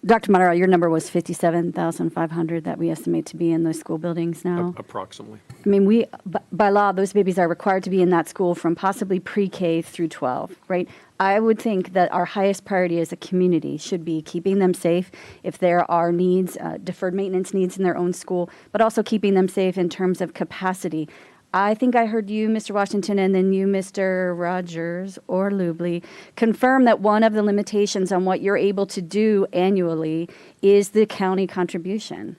Speaker 4: Dr. Madara, your number was 57,500 that we estimate to be in those school buildings now.
Speaker 2: Approximately.
Speaker 4: I mean, by law, those babies are required to be in that school from possibly pre-K through 12, right? I would think that our highest priority as a community should be keeping them safe if there are needs, deferred maintenance needs in their own school, but also keeping them safe in terms of capacity. I think I heard you, Mr. Washington, and then you, Mr. Rogers or Lubley, confirm that one of the limitations on what you're able to do annually is the county contribution.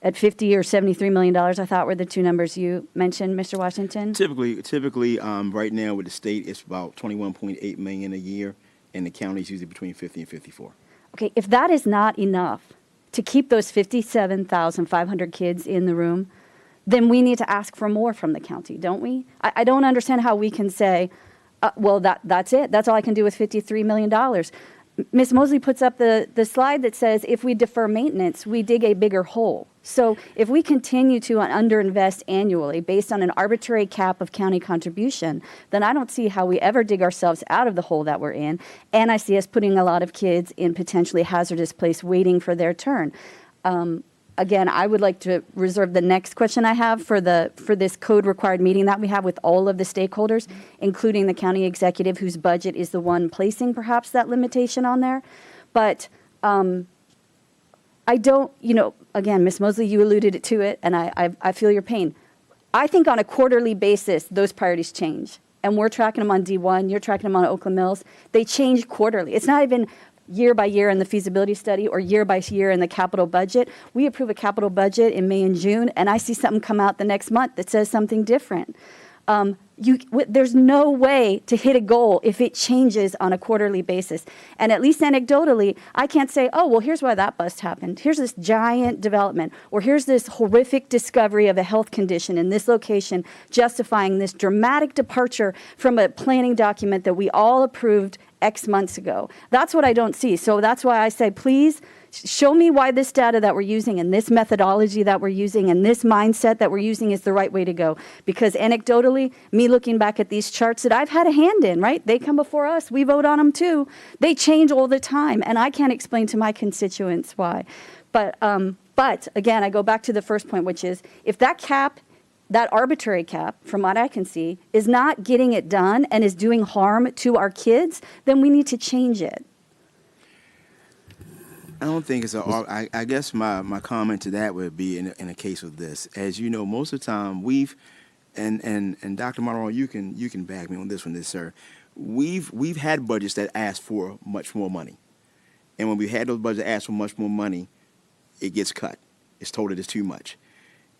Speaker 4: At $50 or $73 million, I thought were the two numbers you mentioned, Mr. Washington.
Speaker 5: Typically, right now with the state, it's about 21.8 million a year, and the county is usually between 50 and 54.
Speaker 4: Okay, if that is not enough to keep those 57,500 kids in the room, then we need to ask for more from the county, don't we? I don't understand how we can say, well, that's it. That's all I can do with $53 million. Ms. Mosley puts up the slide that says if we defer maintenance, we dig a bigger hole. So if we continue to underinvest annually based on an arbitrary cap of county contribution, then I don't see how we ever dig ourselves out of the hole that we're in. And I see us putting a lot of kids in potentially hazardous place waiting for their turn. Again, I would like to reserve the next question I have for this code required meeting that we have with all of the stakeholders, including the county executive, whose budget is the one placing perhaps that limitation on there. But I don't, again, Ms. Mosley, you alluded to it, and I feel your pain. I think on a quarterly basis, those priorities change. And we're tracking them on D1, you're tracking them on Oakland Mills. They change quarterly. It's not even year by year in the feasibility study or year by year in the capital budget. We approve a capital budget in May and June, and I see something come out the next month that says something different. There's no way to hit a goal if it changes on a quarterly basis. And at least anecdotally, I can't say, oh, well, here's why that bust happened. Here's this giant development, or here's this horrific discovery of a health condition in this location justifying this dramatic departure from a planning document that we all approved X months ago. That's what I don't see. So that's why I say, please show me why this data that we're using and this methodology that we're using and this mindset that we're using is the right way to go. Because anecdotally, me looking back at these charts that I've had a hand in, right? They come before us. We vote on them too. They change all the time. And I can't explain to my constituents why. But again, I go back to the first point, which is if that cap, that arbitrary cap, from what I can see, is not getting it done and is doing harm to our kids, then we need to change it.
Speaker 5: I don't think it's I guess my comment to that would be in a case of this. As you know, most of the time and Dr. Monroe, you can back me on this one, sir. We've had budgets that ask for much more money. And when we had those budgets that ask for much more money, it gets cut. It's told it is too much.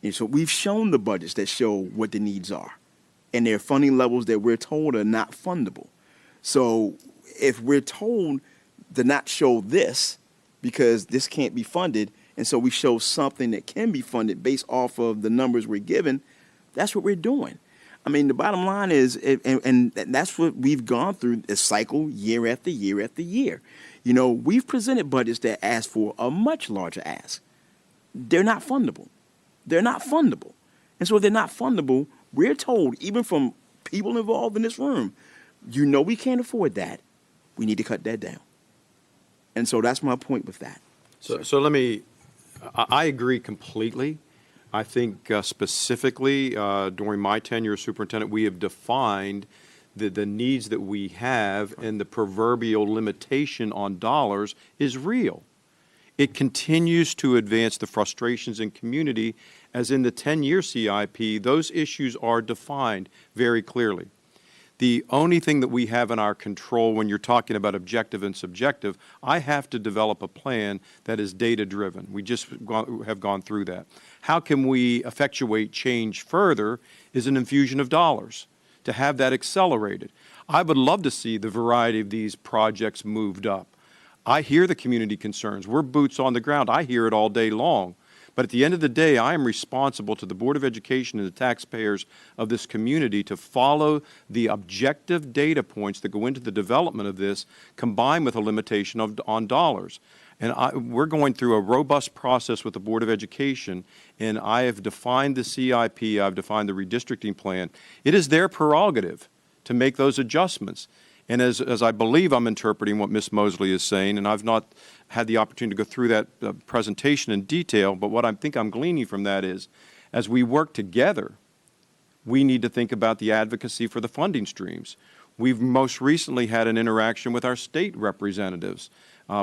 Speaker 5: And so we've shown the budgets that show what the needs are. And there are funding levels that we're told are not fundable. So if we're told to not show this because this can't be funded, and so we show something that can be funded based off of the numbers we're given, that's what we're doing. I mean, the bottom line is, and that's what we've gone through a cycle year after year after year. We've presented budgets that ask for a much larger ask. They're not fundable. They're not fundable. And so if they're not fundable, we're told, even from people involved in this room, we can't afford that. We need to cut that down. And so that's my point with that.
Speaker 2: So I agree completely. I think specifically during my tenure as superintendent, we have defined the needs that we have, and the proverbial limitation on dollars is real. It continues to advance the frustrations in community, as in the 10-year CIP, those issues are defined very clearly. The only thing that we have in our control when you're talking about objective and subjective, I have to develop a plan that is data-driven. We just have gone through that. How can we effectuate change further is an infusion of dollars to have that accelerated. I would love to see the variety of these projects moved up. I hear the community concerns. We're boots on the ground. I hear it all day long. But at the end of the day, I am responsible to the Board of Education and the taxpayers of this community to follow the objective data points that go into the development of this, combined with a limitation on dollars. And we're going through a robust process with the Board of Education, and I have defined the CIP, I've defined the redistricting plan. It is their prerogative to make those adjustments. And as I believe I'm interpreting what Ms. Mosley is saying, and I've not had the opportunity to go through that presentation in detail, but what I think I'm gleaning from that is, as we work together, we need to think about the advocacy for the funding streams. We've most recently had an interaction with our state representatives.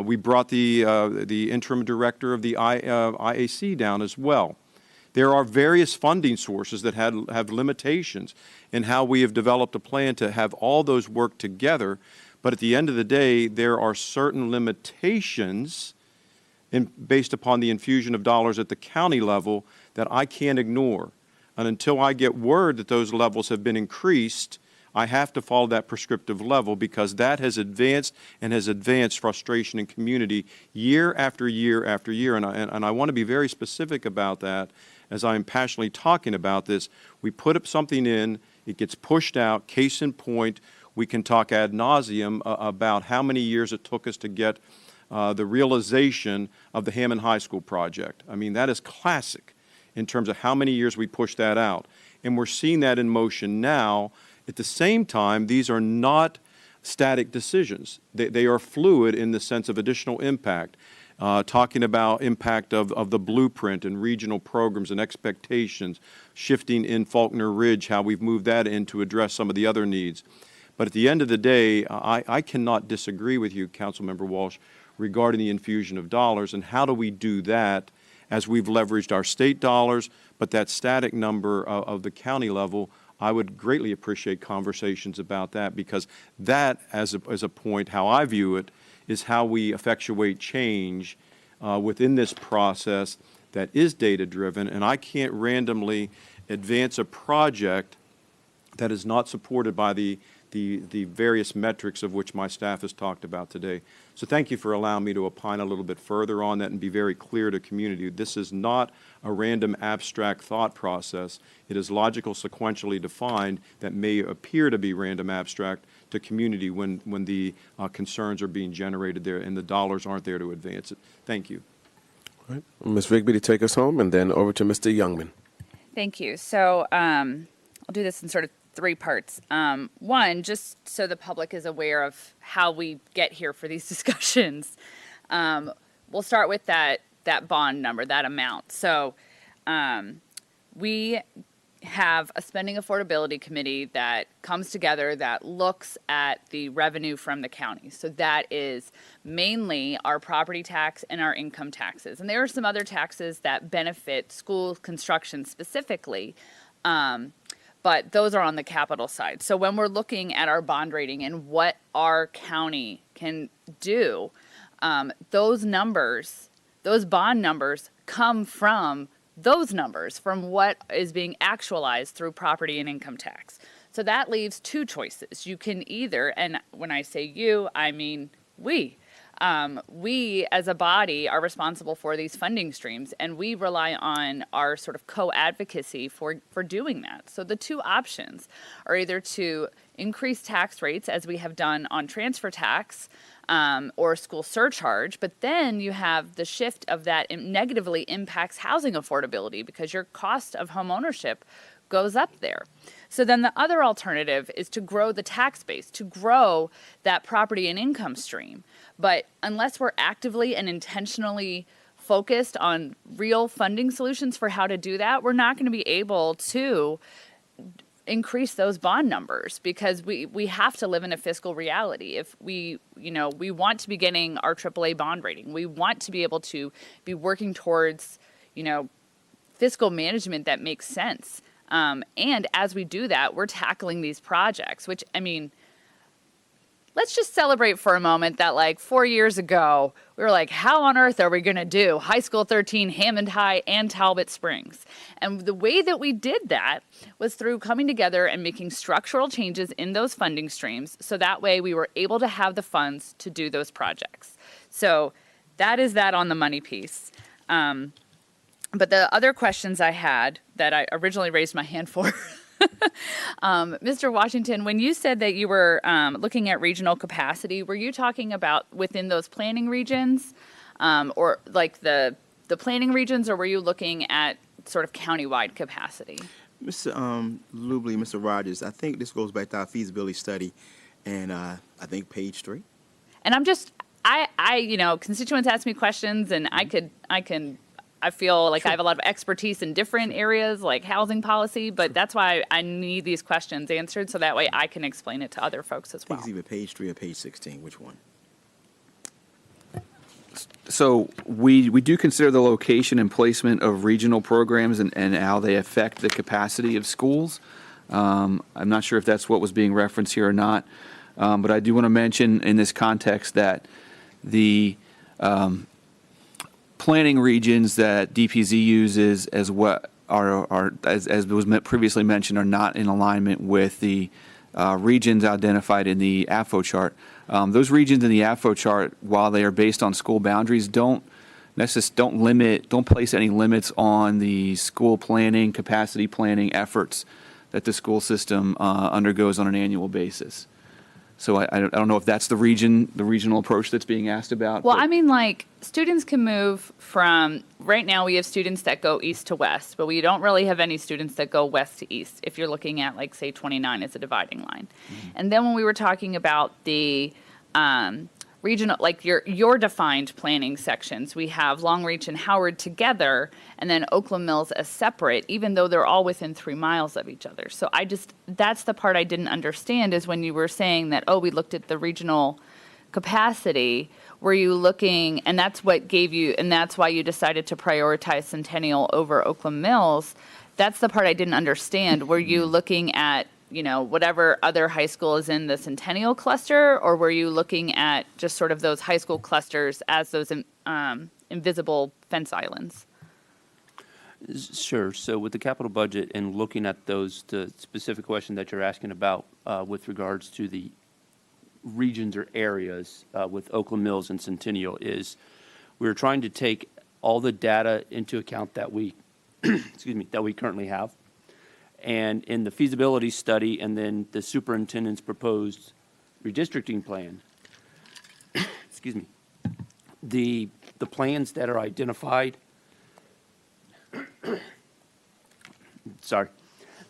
Speaker 2: We brought the interim director of the IAC down as well. There are various funding sources that have limitations in how we have developed a plan to have all those work together. But at the end of the day, there are certain limitations based upon the infusion of dollars at the county level that I can't ignore. And until I get word that those levels have been increased, I have to follow that prescriptive level, because that has advanced and has advanced frustration in community year after year after year. And I want to be very specific about that as I'm passionately talking about this. We put up something in, it gets pushed out. Case in point, we can talk ad nauseum about how many years it took us to get the realization of the Hammond High School project. I mean, that is classic in terms of how many years we pushed that out. And we're seeing that in motion now. At the same time, these are not static decisions. They are fluid in the sense of additional impact. Talking about impact of the blueprint and regional programs and expectations, shifting in Faulkner Ridge, how we've moved that in to address some of the other needs. But at the end of the day, I cannot disagree with you, Councilmember Walsh, regarding the infusion of dollars, and how do we do that as we've leveraged our state dollars, but that static number of the county level, I would greatly appreciate conversations about that, because that, as a point, how I view it, is how we effectuate change within this process that is data-driven. And I can't randomly advance a project that is not supported by the various metrics of which my staff has talked about today. So thank you for allowing me to opine a little bit further on that and be very clear to community. This is not a random abstract thought process. It is logical, sequentially defined, that may appear to be random abstract to community when the concerns are being generated there and the dollars aren't there to advance it. Thank you.
Speaker 1: All right. Ms. Rigby to take us home, and then over to Mr. Youngman.
Speaker 3: Thank you. So I'll do this in sort of three parts. One, just so the public is aware of how we get here for these discussions. We'll start with that bond number, that amount. So we have a spending affordability committee that comes together that looks at the revenue from the county. So that is mainly our property tax and our income taxes. And there are some other taxes that benefit school construction specifically, but those are on the capital side. So when we're looking at our bond rating and what our county can do, those numbers, those bond numbers come from those numbers, from what is being actualized through property and income tax. So that leaves two choices. You can either, and when I say you, I mean we as a body are responsible for these funding streams, and we rely on our sort of co-advocacy for doing that. So the two options are either to increase tax rates, as we have done on transfer tax, or school surcharge, but then you have the shift of that negatively impacts housing affordability because your cost of home ownership goes up there. So then the other alternative is to grow the tax base, to grow that property and income stream. But unless we're actively and intentionally focused on real funding solutions for how to do that, we're not going to be able to increase those bond numbers, because we have to live in a fiscal reality. If we want to be getting our AAA bond rating, we want to be able to be working towards, fiscal management that makes sense. And as we do that, we're tackling these projects, which, I mean, let's just celebrate for a moment that like 4 years ago, we were like, how on earth are we going to do High School 13, Hammond High, and Talbot Springs? And the way that we did that was through coming together and making structural changes in those funding streams. So that way we were able to have the funds to do those projects. So that is that on the money piece. But the other questions I had that I originally raised my hand for, Mr. Washington, when you said that you were looking at regional capacity, were you talking about within those planning regions, or like the planning regions, or were you looking at sort of countywide capacity?
Speaker 5: Mr. Lubley, Mr. Rogers, I think this goes back to our feasibility study, and I think page 3.
Speaker 3: And I'm just, constituents ask me questions, and I feel like I have a lot of expertise in different areas like housing policy, but that's why I need these questions answered so that way I can explain it to other folks as
Speaker 5: I think
Speaker 3: well.
Speaker 5: it's either page 3 or page 16. Which one?
Speaker 8: So we do consider the location and placement of regional programs and how they affect the capacity of schools. I'm not sure if that's what was being referenced here or not, but I do want to mention in this context that the planning regions that DPZ uses as what as was previously mentioned, are not in alignment with the regions identified in the Apfo chart. Those regions in the Apfo chart, while they are based on school boundaries, don't place any limits on the school planning, capacity planning efforts that the school system undergoes on an annual basis. So I don't know if that's the regional approach that's being asked about.
Speaker 3: Well,
Speaker 8: but-
Speaker 3: I mean, like, students can move from, right now we have students that go east to west, but we don't really have any students that go west to east, if you're looking at, like, say, 29 as a dividing line.
Speaker 8: Mm-hmm.
Speaker 3: And then when we were talking about the regional, like your defined planning sections, we have Long Reach and Howard together, and then Oakland Mills as separate, even though they're all within 3 miles of each other. So that's the part I didn't understand, is when you were saying that, oh, we looked at the regional capacity, were you looking, and that's what gave you, and that's why you decided to prioritize Centennial over Oakland Mills. That's the part I didn't understand. Were you looking at, whatever other high school is in the Centennial cluster, or were you looking at just sort of those high school clusters as those invisible fence islands?
Speaker 7: Sure. So with the capital budget and looking at the specific question that you're asking about with regards to the regions or areas with Oakland Mills and Centennial, is we're trying to take all the data into account that we, that we currently have. And in the feasibility study and then the superintendent's proposed redistricting plan, the plans that are identified,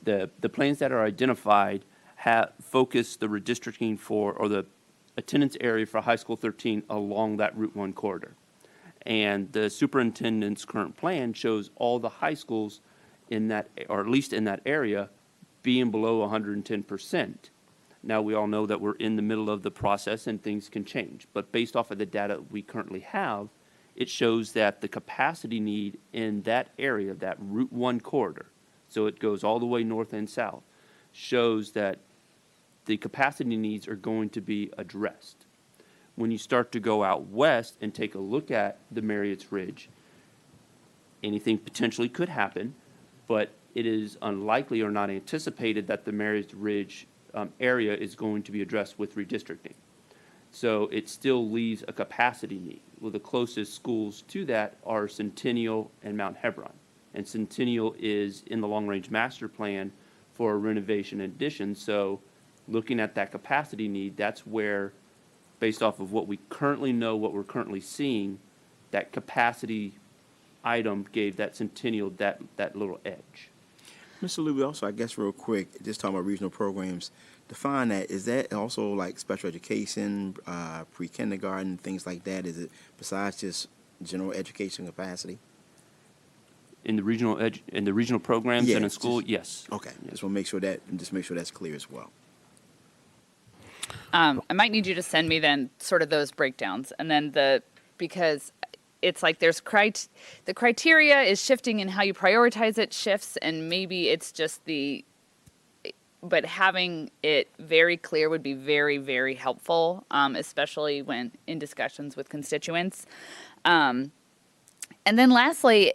Speaker 7: the plans that are identified focus the redistricting or the attendance area for High School 13 along that Route 1 corridor. And the superintendent's current plan shows all the high schools in that, or at least in that area, being below 110%. Now, we all know that we're in the middle of the process and things can change, but based off of the data we currently have, it shows that the capacity need in that area, that Route 1 corridor, so it goes all the way north and south, shows that the capacity needs are going to be addressed. When you start to go out west and take a look at the Marriott's Ridge, anything potentially could happen, but it is unlikely or not anticipated that the Marriott's Ridge area is going to be addressed with redistricting. So it still leaves a capacity need. Well, the closest schools to that are Centennial and Mount Hebron. And Centennial is in the long-range master plan for renovation and addition. So looking at that capacity need, that's where, based off of what we currently know, what we're currently seeing, that capacity item gave that Centennial that little edge.
Speaker 5: Mr. Luby, also, I guess real quick, just talking about regional programs, define that. Is that also like special education, pre-kindergarten, things like that? Is it besides just general education capacity?
Speaker 7: In the regional programs in a school, yes.
Speaker 5: Okay, just want to make sure that's clear as well.
Speaker 3: I might need you to send me then sort of those breakdowns, and then because it's like there's the criteria is shifting and how you prioritize it shifts, and maybe it's just but having it very clear would be very, very helpful, especially when in discussions with constituents. And then lastly,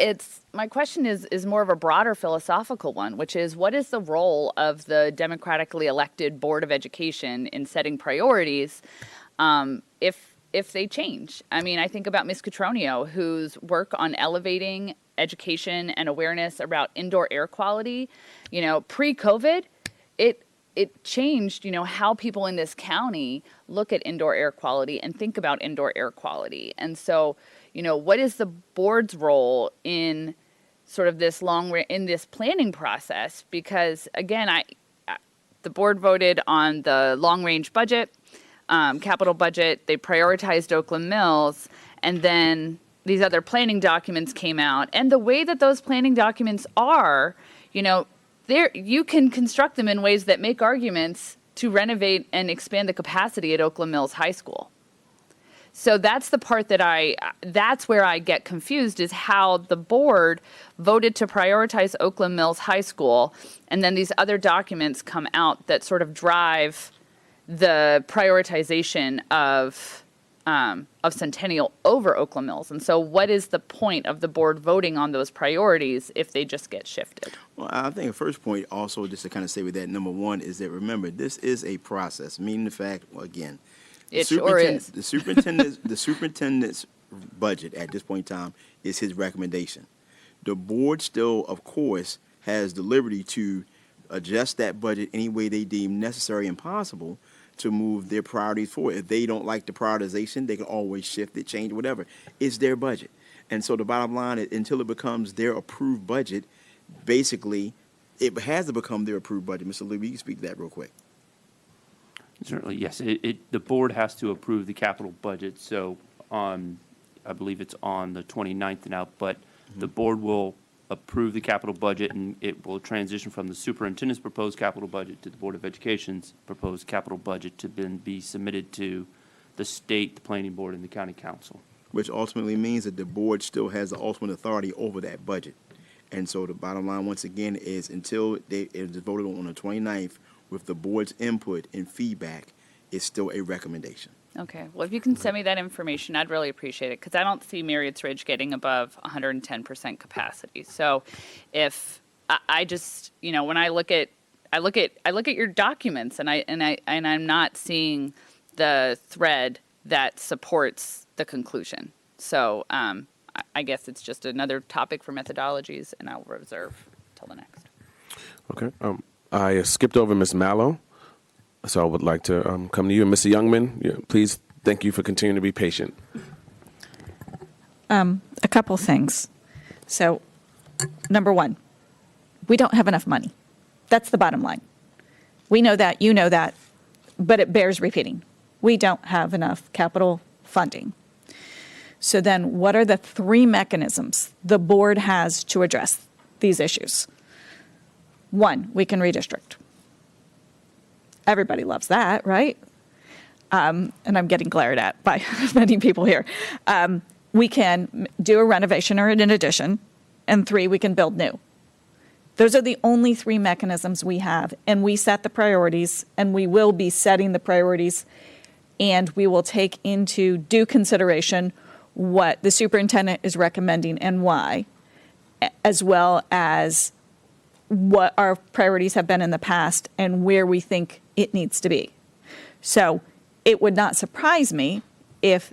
Speaker 3: my question is more of a broader philosophical one, which is, what is the role of the democratically elected Board of Education in setting priorities if they change? I mean, I think about Ms. Cotroneo, whose work on elevating education and awareness about indoor air quality, pre-COVID, it changed, how people in this county look at indoor air quality and think about indoor air quality. And so, what is the board's role in sort of this in this planning process? Because again, the board voted on the long-range budget, capital budget. They prioritized Oakland Mills, and then these other planning documents came out. And the way that those planning documents are, you can construct them in ways that make arguments to renovate and expand the capacity at Oakland Mills High School. So that's the part that's where I get confused, is how the board voted to prioritize Oakland Mills High School, and then these other documents come out that sort of drive the prioritization of Centennial over Oakland Mills. And so what is the point of the board voting on those priorities if they just get shifted?
Speaker 5: Well, I think the first point also, just to kind of say with that, number one, is that, remember, this is a process, meaning the fact, well, again,
Speaker 3: it sure is.
Speaker 5: The superintendent's budget at this point in time is his recommendation. The board still, of course, has the liberty to adjust that budget any way they deem necessary and possible to move their priorities forward. If they don't like the prioritization, they can always shift it, change it, whatever. It's their budget. And so the bottom line is, until it becomes their approved budget, basically, it has to become their approved budget. Mr. Lee, you can speak to that real quick.
Speaker 7: Certainly, yes. The board has to approve the capital budget. So I believe it's on the 29th now, but the board will approve the capital budget, and it will transition from the superintendent's proposed capital budget to the Board of Education's proposed capital budget to then be submitted to the state, the planning board, and the county council.
Speaker 5: Which ultimately means that the board still has the ultimate authority over that budget. And so the bottom line, once again, is until it is voted on the 29th, with the board's input and feedback, it's still a recommendation.
Speaker 3: Okay. Well, if you can send me that information, I'd really appreciate it, because I don't see Marriott's Ridge getting above 110% capacity. So, if I just, when I look at your documents, and I'm not seeing the thread that supports the conclusion. So, I guess it's just another topic for methodologies, and I'll reserve till the next.
Speaker 1: Okay. I skipped over Ms. Mallow, so I would like to come to you. And Mr. Youngman, please, thank you for continuing to be patient.
Speaker 14: A couple things. So, number one, we don't have enough money. That's the bottom line. We know that, you know that, but it bears repeating. We don't have enough capital funding. So then what are the three mechanisms the board has to address these issues? One, we can redistrict. Everybody loves that, right? And I'm getting glared at by many people here. We can do a renovation or an addition, and three, we can build new. Those are the only three mechanisms we have, and we set the priorities, and we will be setting the priorities, and we will take into due consideration what the superintendent is recommending and why, as well as what our priorities have been in the past and where we think it needs to be. So it would not surprise me if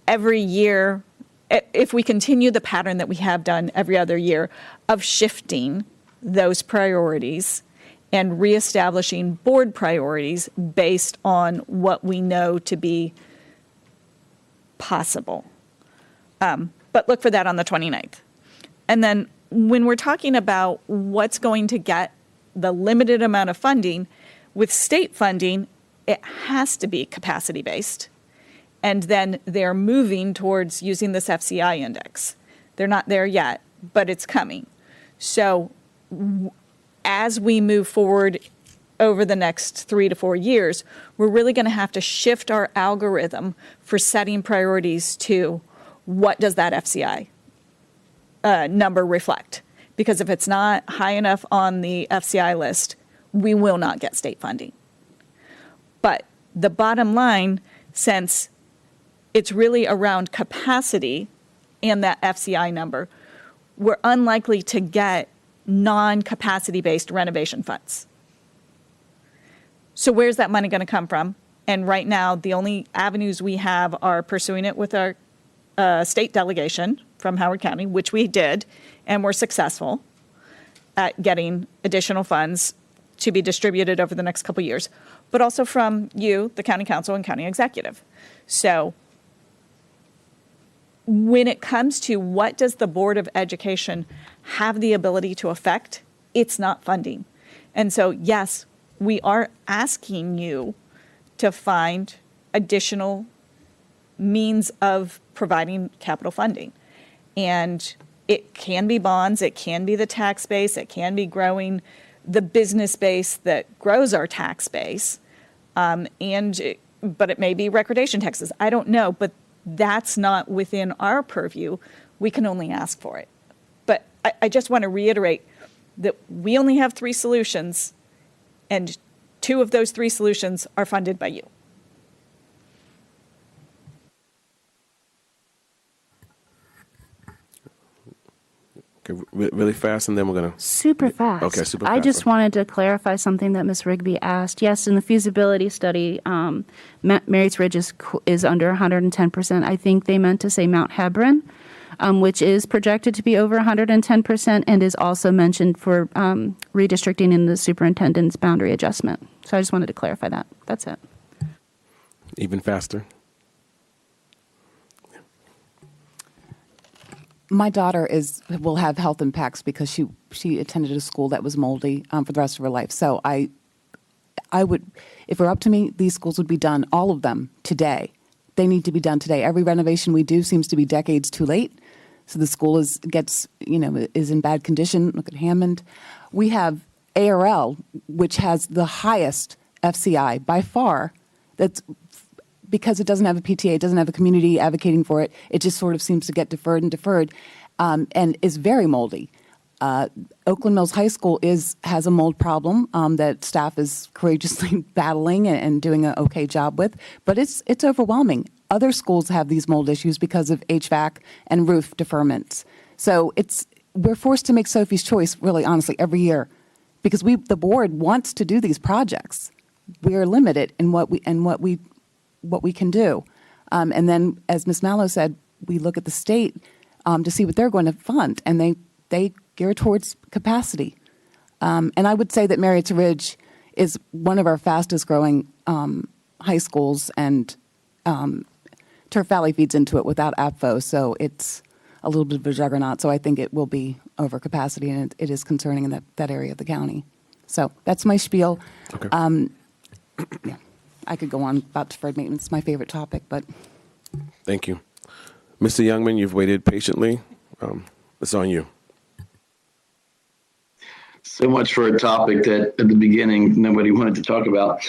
Speaker 14: every year, if we continue the pattern that we have done every other year of shifting those priorities and reestablishing board priorities based on what we know to be possible. But look for that on the 29th. And then when we're talking about what's going to get the limited amount of funding, with state funding, it has to be capacity-based. And then they're moving towards using this FCI index. They're not there yet, but it's coming. So as we move forward over the next 3 to 4 years, we're really going to have to shift our algorithm for setting priorities to what does that FCI number reflect? Because if it's not high enough on the FCI list, we will not get state funding. But the bottom line, since it's really around capacity and that FCI number, we're unlikely to get non-capacity-based renovation funds. So where's that money going to come from? And right now, the only avenues we have are pursuing it with our state delegation from Howard County, which we did, and we're successful at getting additional funds to be distributed over the next couple of years, but also from you, the county council and county executive. So when it comes to what does the Board of Education have the ability to affect, it's not funding. And so, yes, we are asking you to find additional means of providing capital funding. And it can be bonds, it can be the tax base, it can be growing the business base that grows our tax base, but it may be recordation taxes. I don't know, but that's not within our purview. We can only ask for it. But I just want to reiterate that we only have 3 solutions, and 2 of those 3 solutions are funded by you.
Speaker 1: Okay, really fast, and then we're going to...
Speaker 13: Super fast.
Speaker 1: Okay, super fast.
Speaker 13: I just wanted to clarify something that Ms. Rigby asked. Yes, in the feasibility study, Marys Ridge is under 110%. I think they meant to say Mount Hebron, which is projected to be over 110% and is also mentioned for redistricting in the superintendent's boundary adjustment. So I just wanted to clarify that. That's it.
Speaker 1: Even faster.
Speaker 15: My daughter will have health impacts because she attended a school that was moldy for the rest of her life. So I would, if it were up to me, these schools would be done, all of them, today. They need to be done today. Every renovation we do seems to be decades too late. So the school is in bad condition. Look at Hammond. We have ARL, which has the highest FCI by far. That's because it doesn't have a PTA, it doesn't have a community advocating for it. It just sort of seems to get deferred, and is very moldy. Oakland Mills High School has a mold problem that staff is courageously battling and doing an okay job with, but it's overwhelming. Other schools have these mold issues because of HVAC and roof deferments. So we're forced to make Sophie's choice, really, honestly, every year, because the board wants to do these projects. We are limited in what we can do. And then, as Ms. Mallow said, we look at the state to see what they're going to fund, and they gear towards capacity. And I would say that Marys Ridge is one of our fastest growing high schools, and Turf Valley feeds into it without Apfo, so it's a little bit of a juggernaut. So I think it will be over capacity, and it is concerning in that area of the county. So that's my spiel.
Speaker 1: Okay.
Speaker 15: Yeah. I could go on about deferred maintenance. It's my favorite topic, but.
Speaker 1: Thank you. Mr. Youngman, you've waited patiently. It's on you.
Speaker 9: So much for a topic that at the beginning nobody wanted to talk about.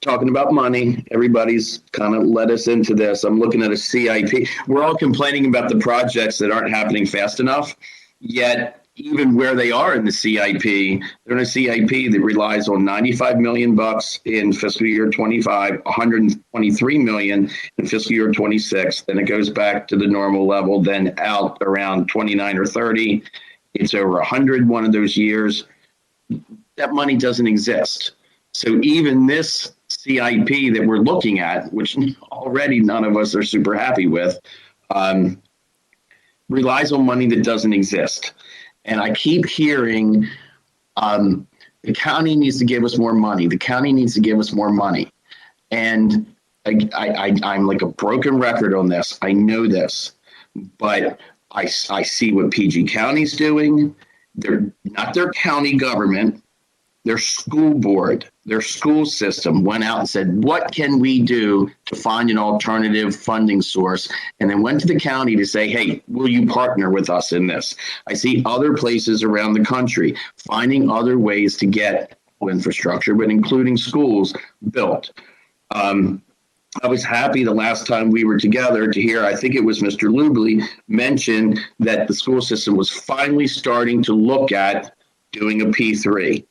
Speaker 9: Talking about money, everybody's kind of led us into this. I'm looking at a CIP. We're all complaining about the projects that aren't happening fast enough, yet even where they are in the CIP, they're in a CIP that relies on $95 million in fiscal year 25, $123 million in fiscal year 26. Then it goes back to the normal level, then out around 29 or 30. It's over 100 one of those years. That money doesn't exist. So even this CIP that we're looking at, which already none of us are super happy with, relies on money that doesn't exist. And I keep hearing the county needs to give us more money. The county needs to give us more money. And I'm like a broken record on this. I know this, but I see what PG County's doing. They're not their county government. Their school board, their school system went out and said, what can we do to find an alternative funding source? And then went to the county to say, hey, will you partner with us in this? I see other places around the country finding other ways to get infrastructure, but including schools built. I was happy the last time we were together to hear, I think it was Mr. Lubley, mention that the school system was finally starting to look at doing a P3.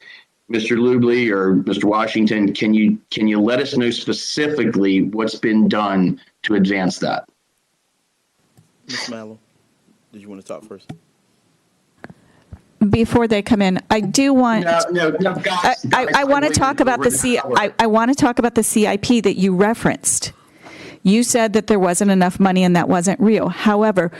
Speaker 9: Mr. Lubley or Mr. Washington, can you let us know specifically what's been done to advance that?
Speaker 5: Ms. Mallow, did you want to talk first?
Speaker 14: Before they come in, I do want.
Speaker 9: No, guys.
Speaker 14: I want to talk about I want to talk about the CIP that you referenced. You said that there wasn't enough money and that wasn't real. However,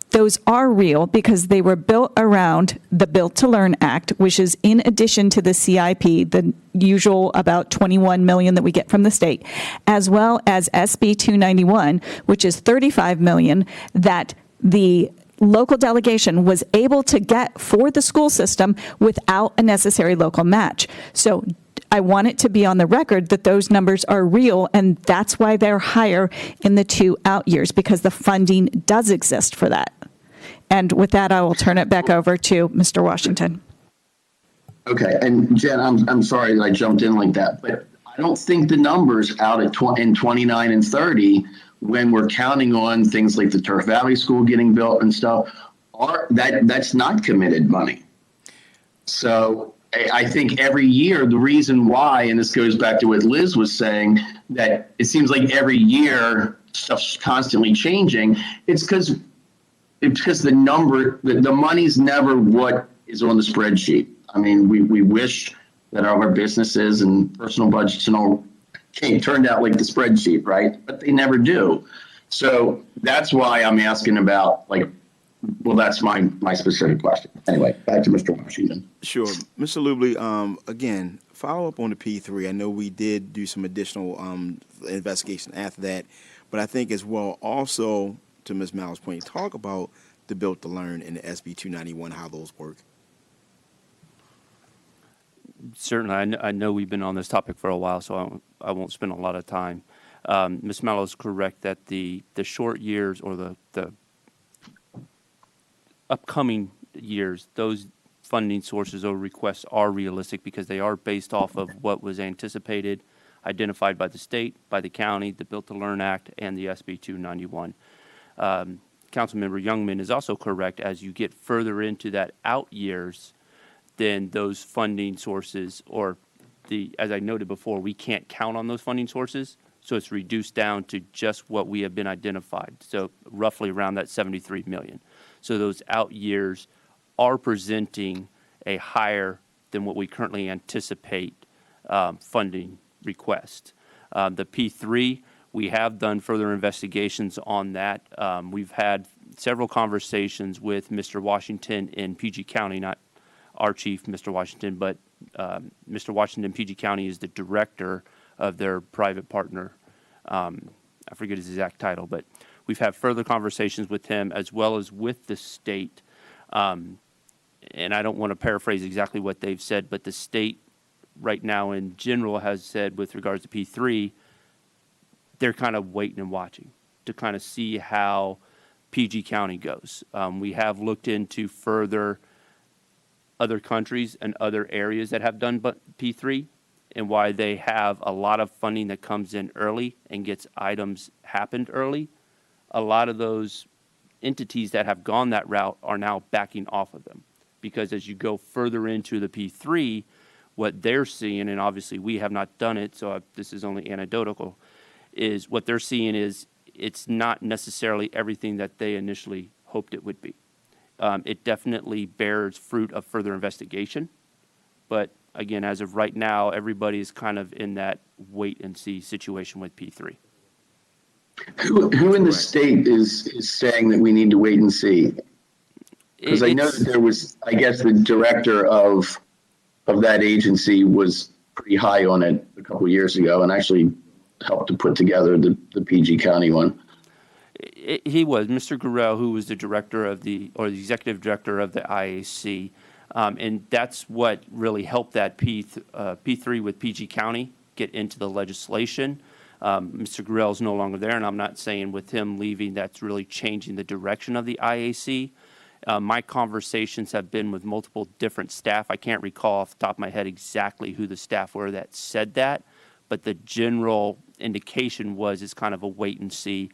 Speaker 14: those are real because they were built around the Built to Learn Act, which is in addition to the CIP, the usual about 21 million that we get from the state, as well as SB 291, which is 35 million that the local delegation was able to get for the school system without a necessary local match. So I want it to be on the record that those numbers are real, and that's why they're higher in the 2 out years, because the funding does exist for that. And with that, I will turn it back over to Mr. Washington.
Speaker 9: Okay, and Jen, I'm sorry that I jumped in like that, but I don't think the numbers out at in 29 and 30, when we're counting on things like the Turf Valley School getting built and stuff, that's not committed money. So I think every year, the reason why, and this goes back to what Liz was saying, that it seems like every year stuff's constantly changing. It's because the money's never what is on the spreadsheet. I mean, we wish that all our businesses and personal budgets and all turned out like the spreadsheet, right? But they never do. So that's why I'm asking about, like, well, that's my specific question. Anyway, back to Mr. Washington.
Speaker 5: Sure. Mr. Lubley, again, follow up on the P3. I know we did do some additional investigation after that, but I think as well also, to Ms. Mallow's point, talk about the Built to Learn and the SB 291, how those work.
Speaker 7: Certainly, I know we've been on this topic for a while, so I won't spend a lot of time. Ms. Mallow is correct that the short years or the upcoming years, those funding sources or requests are realistic because they are based off of what was anticipated, identified by the state, by the county, the Built to Learn Act, and the SB 291. Councilmember Youngman is also correct. As you get further into that out years, then those funding sources, or as I noted before, we can't count on those funding sources, so it's reduced down to just what we have been identified, so roughly around that 73 million. So those out years are presenting a higher than what we currently anticipate funding request. The P3, we have done further investigations on that. We've had several conversations with Mr. Washington in PG County, not our chief, Mr. Washington, but Mr. Washington, PG County is the director of their private partner. I forget his exact title, but we've had further conversations with him as well as with the state. And I don't want to paraphrase exactly what they've said, but the state right now in general has said with regards to P3, they're kind of waiting and watching to kind of see how PG County goes. We have looked into further other countries and other areas that have done P3 and why they have a lot of funding that comes in early and gets items happened early. A lot of those entities that have gone that route are now backing off of them because as you go further into the P3, what they're seeing, and obviously we have not done it, so this is only anecdotal, is what they're seeing is it's not necessarily everything that they initially hoped it would be. It definitely bears fruit of further investigation. But again, as of right now, everybody is kind of in that wait and see situation with P3.
Speaker 9: Who in the state is saying that we need to wait and see? Because I know that there was, I guess the director of that agency was pretty high on it a couple of years ago and actually helped to put together the PG County one.
Speaker 7: He was Mr. Gurrell, who was the director of the executive director of the IAC, and that's what really helped that P3 with PG County get into the legislation. Mr. Gurrell is no longer there, and I'm not saying with him leaving that's really changing the direction of the IAC. My conversations have been with multiple different staff. I can't recall off the top of my head exactly who the staff were that said that, but the general indication was it's kind of a wait and see.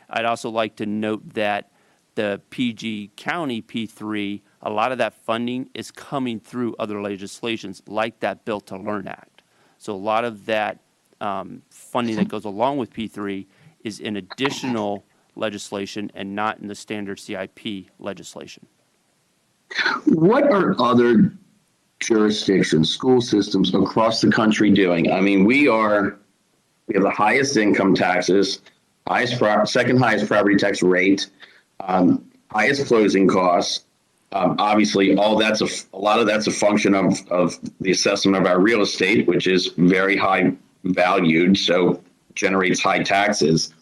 Speaker 7: I'd also like to note that the PG County P3, a lot of that funding is coming through other legislations like that Built to Learn Act. So a lot of that funding that goes along with P3 is in additional legislation and not in the standard CIP legislation.
Speaker 9: What are other jurisdictions, school systems across the country doing? I mean, we have the highest income taxes, second highest property tax rate, highest closing costs. Obviously, a lot of that's a function of the assessment of our real estate, which is very high valued, so generates high taxes.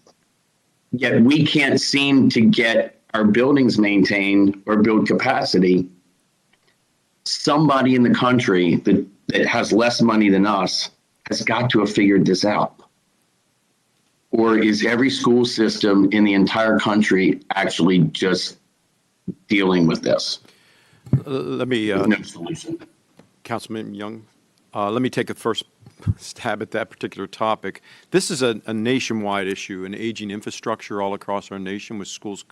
Speaker 9: Yet we can't seem to get our buildings maintained or build capacity. Somebody in the country that has less money than us has got to have figured this out. Or is every school system in the entire country actually just dealing with this?
Speaker 2: Let me,
Speaker 9: no solution.
Speaker 2: Councilman Young, let me take a first stab at that particular topic. This is a nationwide issue, an aging infrastructure all across our nation with schools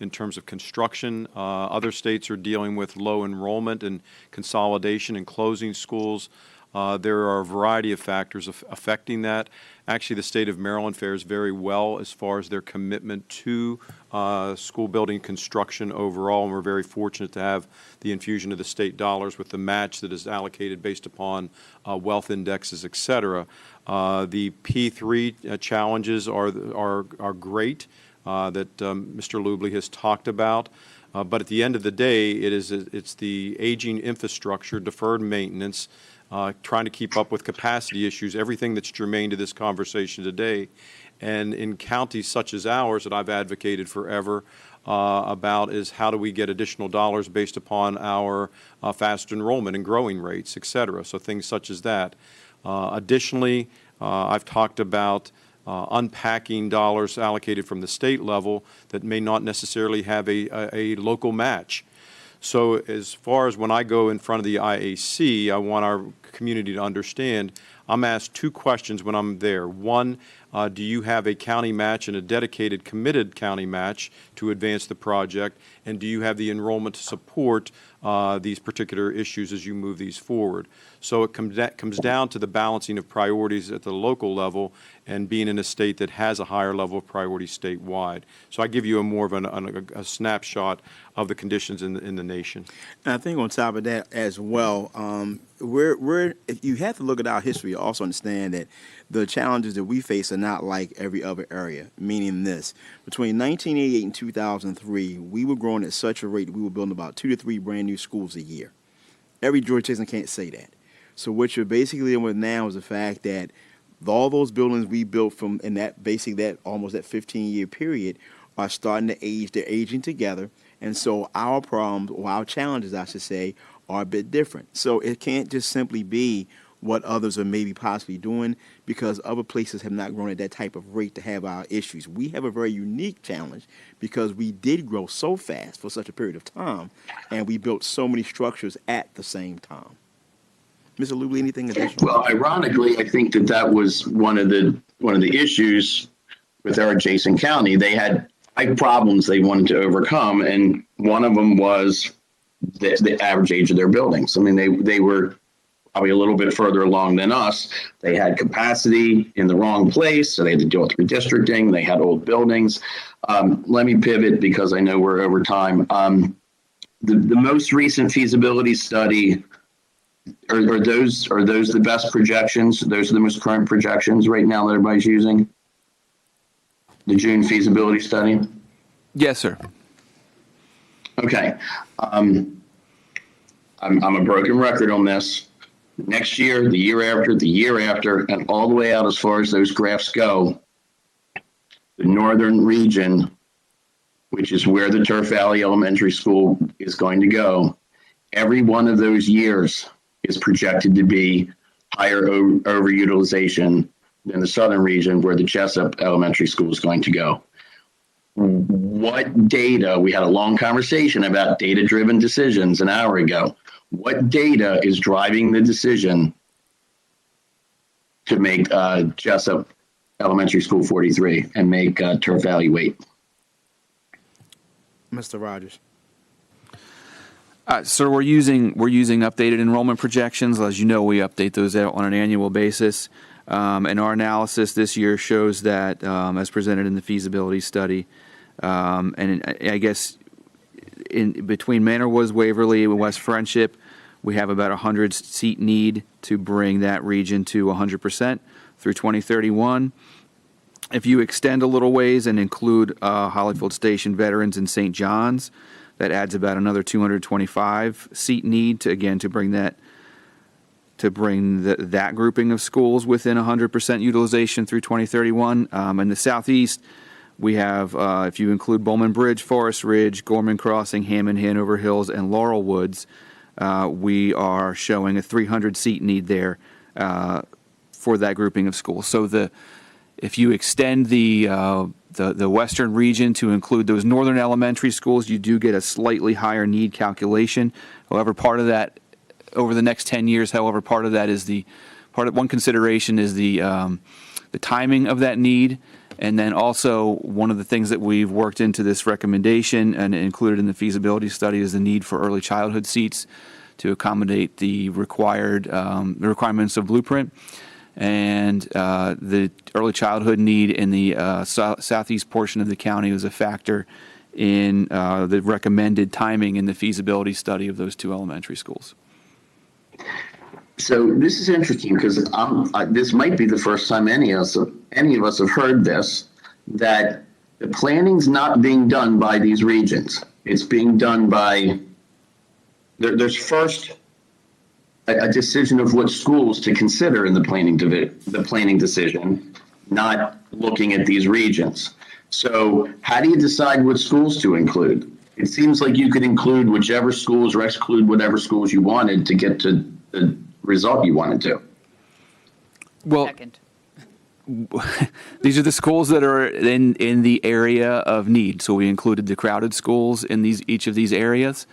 Speaker 2: in terms of construction. Other states are dealing with low enrollment and consolidation and closing schools. There are a variety of factors affecting that. Actually, the state of Maryland fares very well as far as their commitment to school building construction overall, and we're very fortunate to have the infusion of the state dollars with the match that is allocated based upon wealth indexes, et cetera. The P3 challenges are great that Mr. Lubley has talked about. But at the end of the day, it's the aging infrastructure, deferred maintenance, trying to keep up with capacity issues, everything that's germane to this conversation today. And in counties such as ours that I've advocated forever about is how do we get additional dollars based upon our fast enrollment and growing rates, et cetera. So things such as that. Additionally, I've talked about unpacking dollars allocated from the state level that may not necessarily have a local match. So as far as when I go in front of the IAC, I want our community to understand I'm asked two questions when I'm there. One, do you have a county match and a dedicated, committed county match to advance the project? And do you have the enrollment to support these particular issues as you move these forward? So it comes down to the balancing of priorities at the local level and being in a state that has a higher level of priority statewide. So I give you more of a snapshot of the conditions in the nation.
Speaker 5: And I think on top of that as well, you have to look at our history, also understand that the challenges that we face are not like every other area, meaning this. Between 1988 and 2003, we were growing at such a rate we were building about 2 to 3 brand new schools a year. Every jurisdiction can't say that. So what you're basically dealing with now is the fact that all those buildings we built from in that almost that 15-year period are starting to age. They're aging together. And so our problems, or our challenges, I should say, are a bit different. So it can't just simply be what others are maybe possibly doing because other places have not grown at that type of rate to have our issues. We have a very unique challenge because we did grow so fast for such a period of time, and we built so many structures at the same time. Mr. Lubley, anything additional?
Speaker 9: Well, ironically, I think that was one of the issues with our adjacent county. They had 5 problems they wanted to overcome, and one of them was the average age of their buildings. I mean, they were probably a little bit further along than us. They had capacity in the wrong place, so they had to deal with redistricting. They had old buildings. Let me pivot because I know we're over time. The most recent feasibility study, are those the best projections? Those are the most current projections right now that everybody's using? The June feasibility study?
Speaker 8: Yes, sir.
Speaker 9: Okay. I'm a broken record on this. Next year, the year after, and all the way out as far as those graphs go, the northern region, which is where the Turf Valley Elementary School is going to go, every one of those years is projected to be higher overutilization than the southern region where the Jessup Elementary School is going to go. What data, we had a long conversation about data-driven decisions an hour ago. What data is driving the decision to make Jessup Elementary School 43 and make Turf Valley wait.
Speaker 5: Mr. Rogers.
Speaker 8: So we're using updated enrollment projections. As you know, we update those out on an annual basis. And our analysis this year shows that, as presented in the feasibility study, and I guess in between Manor Woods, Waverly, and West Friendship, we have about 100 seat need to bring that region to 100% through 2031. If you extend a little ways and include Hollyfield Station veterans and St. John's, that adds about another 225 seat need to bring that grouping of schools within 100% utilization through 2031. In the southeast, we have, if you include Bowman Bridge, Forest Ridge, Gorman Crossing, Hammond, Hanover Hills, and Laurel Woods, we are showing a 300 seat need there for that grouping of schools. So if you extend the western region to include those northern elementary schools, you do get a slightly higher need calculation. However, part of that over the next 10 years, part of that is one consideration is the timing of that need. And then also one of the things that we've worked into this recommendation and included in the feasibility study is the need for early childhood seats to accommodate the requirements of Blueprint. And the early childhood need in the southeast portion of the county was a factor in the recommended timing in the feasibility study of those two elementary schools.
Speaker 9: So this is interesting because this might be the first time any of us have heard this, that the planning's not being done by these regions. It's being done by, there's first a decision of what schools to consider in the planning decision, not looking at these regions. So how do you decide what schools to include? It seems like you could include whichever schools or exclude whatever schools you wanted to get to the result you wanted to.
Speaker 8: Well,
Speaker 3: Second.
Speaker 8: These are the schools that are in the area of need. So we included the crowded schools in each of these areas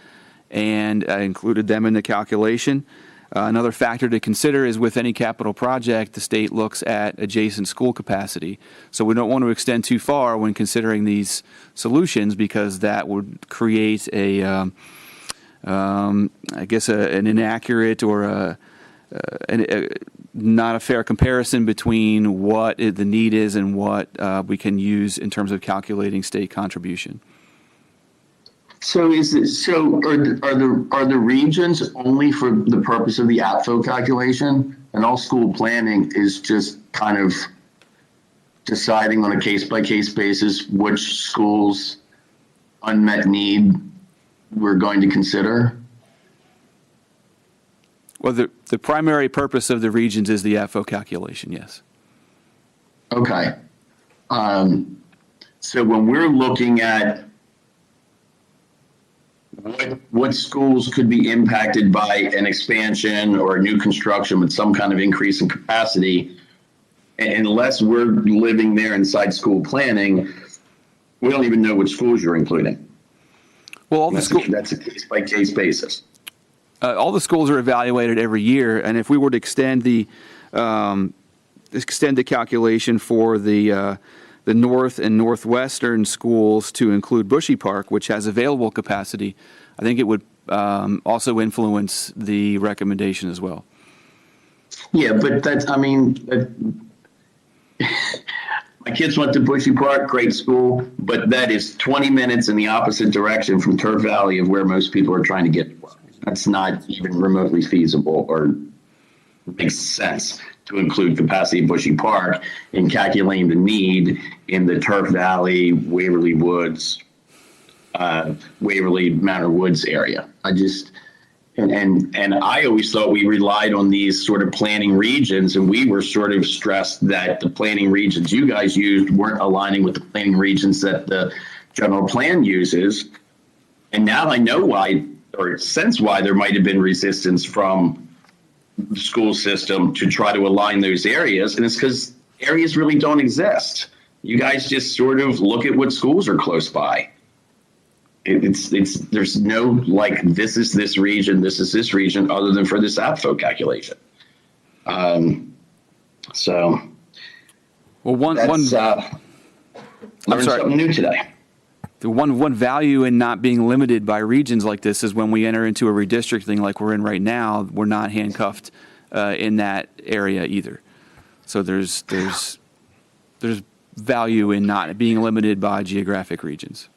Speaker 8: and included them in the calculation. Another factor to consider is with any capital project, the state looks at adjacent school capacity. So we don't want to extend too far when considering these solutions because that would create an inaccurate or not a fair comparison between what the need is and what we can use in terms of calculating state contribution.
Speaker 9: So are the regions only for the purpose of the Apfo calculation, and all school planning is just kind of deciding on a case-by-case basis which schools unmet need we're going to consider?
Speaker 8: Well, the primary purpose of the regions is the Apfo calculation, yes.
Speaker 9: Okay. So when we're looking at what schools could be impacted by an expansion or a new construction with some kind of increase in capacity, unless we're living there inside school planning, we don't even know which schools you're including.
Speaker 8: Well,
Speaker 9: that's a case-by-case basis.
Speaker 8: All the schools are evaluated every year, and if we were to extend the calculation for the north and northwestern schools to include Bushy Park, which has available capacity, I think it would also influence the recommendation as well.
Speaker 9: Yeah, but my kids went to Bushy Park, great school, but that is 20 minutes in the opposite direction from Turf Valley of where most people are trying to get to work. That's not even remotely feasible or makes sense to include capacity in Bushy Park in calculating the need in the Turf Valley, Waverly Woods, Waverly Manor Woods area. And I always thought we relied on these sort of planning regions, and we were sort of stressed that the planning regions you guys used weren't aligning with the planning regions that the general plan uses. And now I know why, or sense why there might have been resistance from the school system to try to align those areas. And it's because areas really don't exist. You guys just sort of look at what schools are close by. There's no like, this is this region, this is this region, other than for this Apfo calculation. So
Speaker 8: Well,
Speaker 9: Learned something new today.
Speaker 8: The one value in not being limited by regions like this is when we enter into a redistricting like we're in right now, we're not handcuffed in that area either. So there's value in not being limited by geographic regions.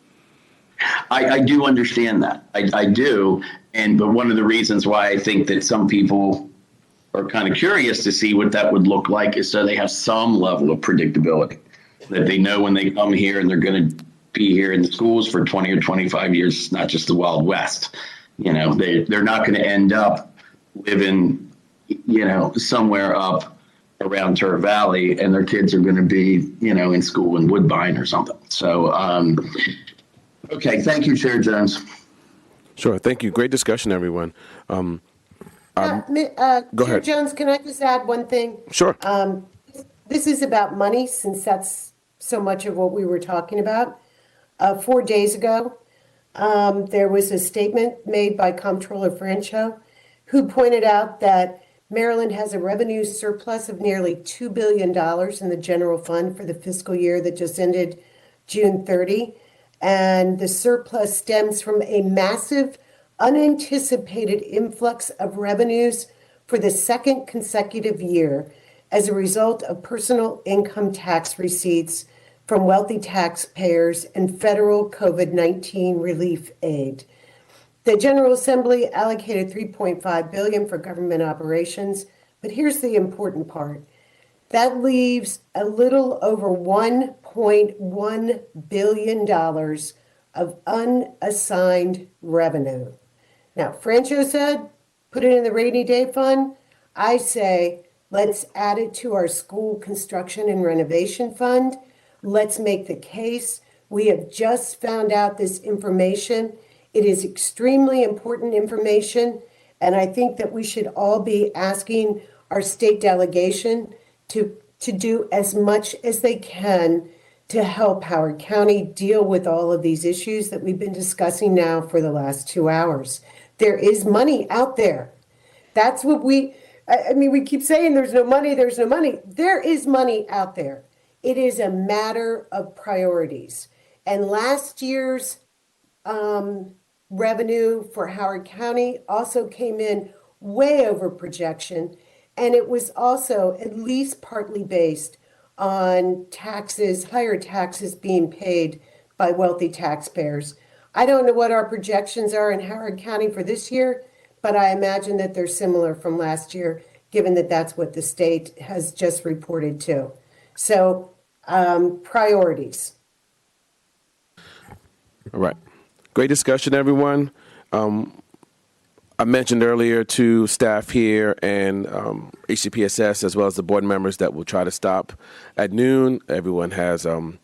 Speaker 9: I do understand that. I do. But one of the reasons why I think that some people are kind of curious to see what that would look like is so they have some level of predictability, that they know when they come here and they're going to be here in the schools for 20 or 25 years. It's not just the Wild West. You know, they're not going to end up living, you know, somewhere up around Turf Valley and their kids are going to be, you know, in school in Woodbine or something. So, okay. Thank you, Chair Jones.
Speaker 1: Sure. Thank you. Great discussion, everyone. Go
Speaker 16: Chair
Speaker 1: ahead.
Speaker 16: Jones, can I just add one thing?
Speaker 1: Sure.
Speaker 16: This is about money, since that's so much of what we were talking about. 4 days ago, there was a statement made by Comptroller Francho, who pointed out that Maryland has a revenue surplus of nearly $2 billion in the general fund for the fiscal year that just ended June 30. And the surplus stems from a massive, unanticipated influx of revenues for the second consecutive year as a result of personal income tax receipts from wealthy taxpayers and federal COVID-19 relief aid. The General Assembly allocated $3.5 billion for government operations, but here's the important part. That leaves a little over $1.1 billion of unassigned revenue. Now, Francho said, put it in the rainy day fund. I say, let's add it to our school construction and renovation fund. Let's make the case. We have just found out this information. It is extremely important information, and I think that we should all be asking our state delegation to do as much as they can to help Howard County deal with all of these issues that we've been discussing now for the last 2 hours. There is money out there. That's what we keep saying there's no money, there's no money. There is money out there. It is a matter of priorities. And last year's revenue for Howard County also came in way over projection. And it was also at least partly based on taxes, higher taxes being paid by wealthy taxpayers. I don't know what our projections are in Howard County for this year, but I imagine that they're similar from last year, given that that's what the state has just reported too. So, priorities.
Speaker 1: All right. Great discussion, everyone. I mentioned earlier to staff here and HCPSS, as well as the board members, that will try to stop at noon. Everyone has a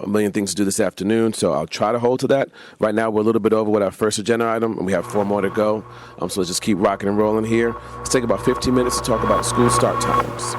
Speaker 1: million things to do this afternoon, so I'll try to hold to that. Right now, we're a little bit over with our first agenda item, and we have 4 more to go. So let's just keep rocking and rolling here. Let's take about 15 minutes to talk about school start times.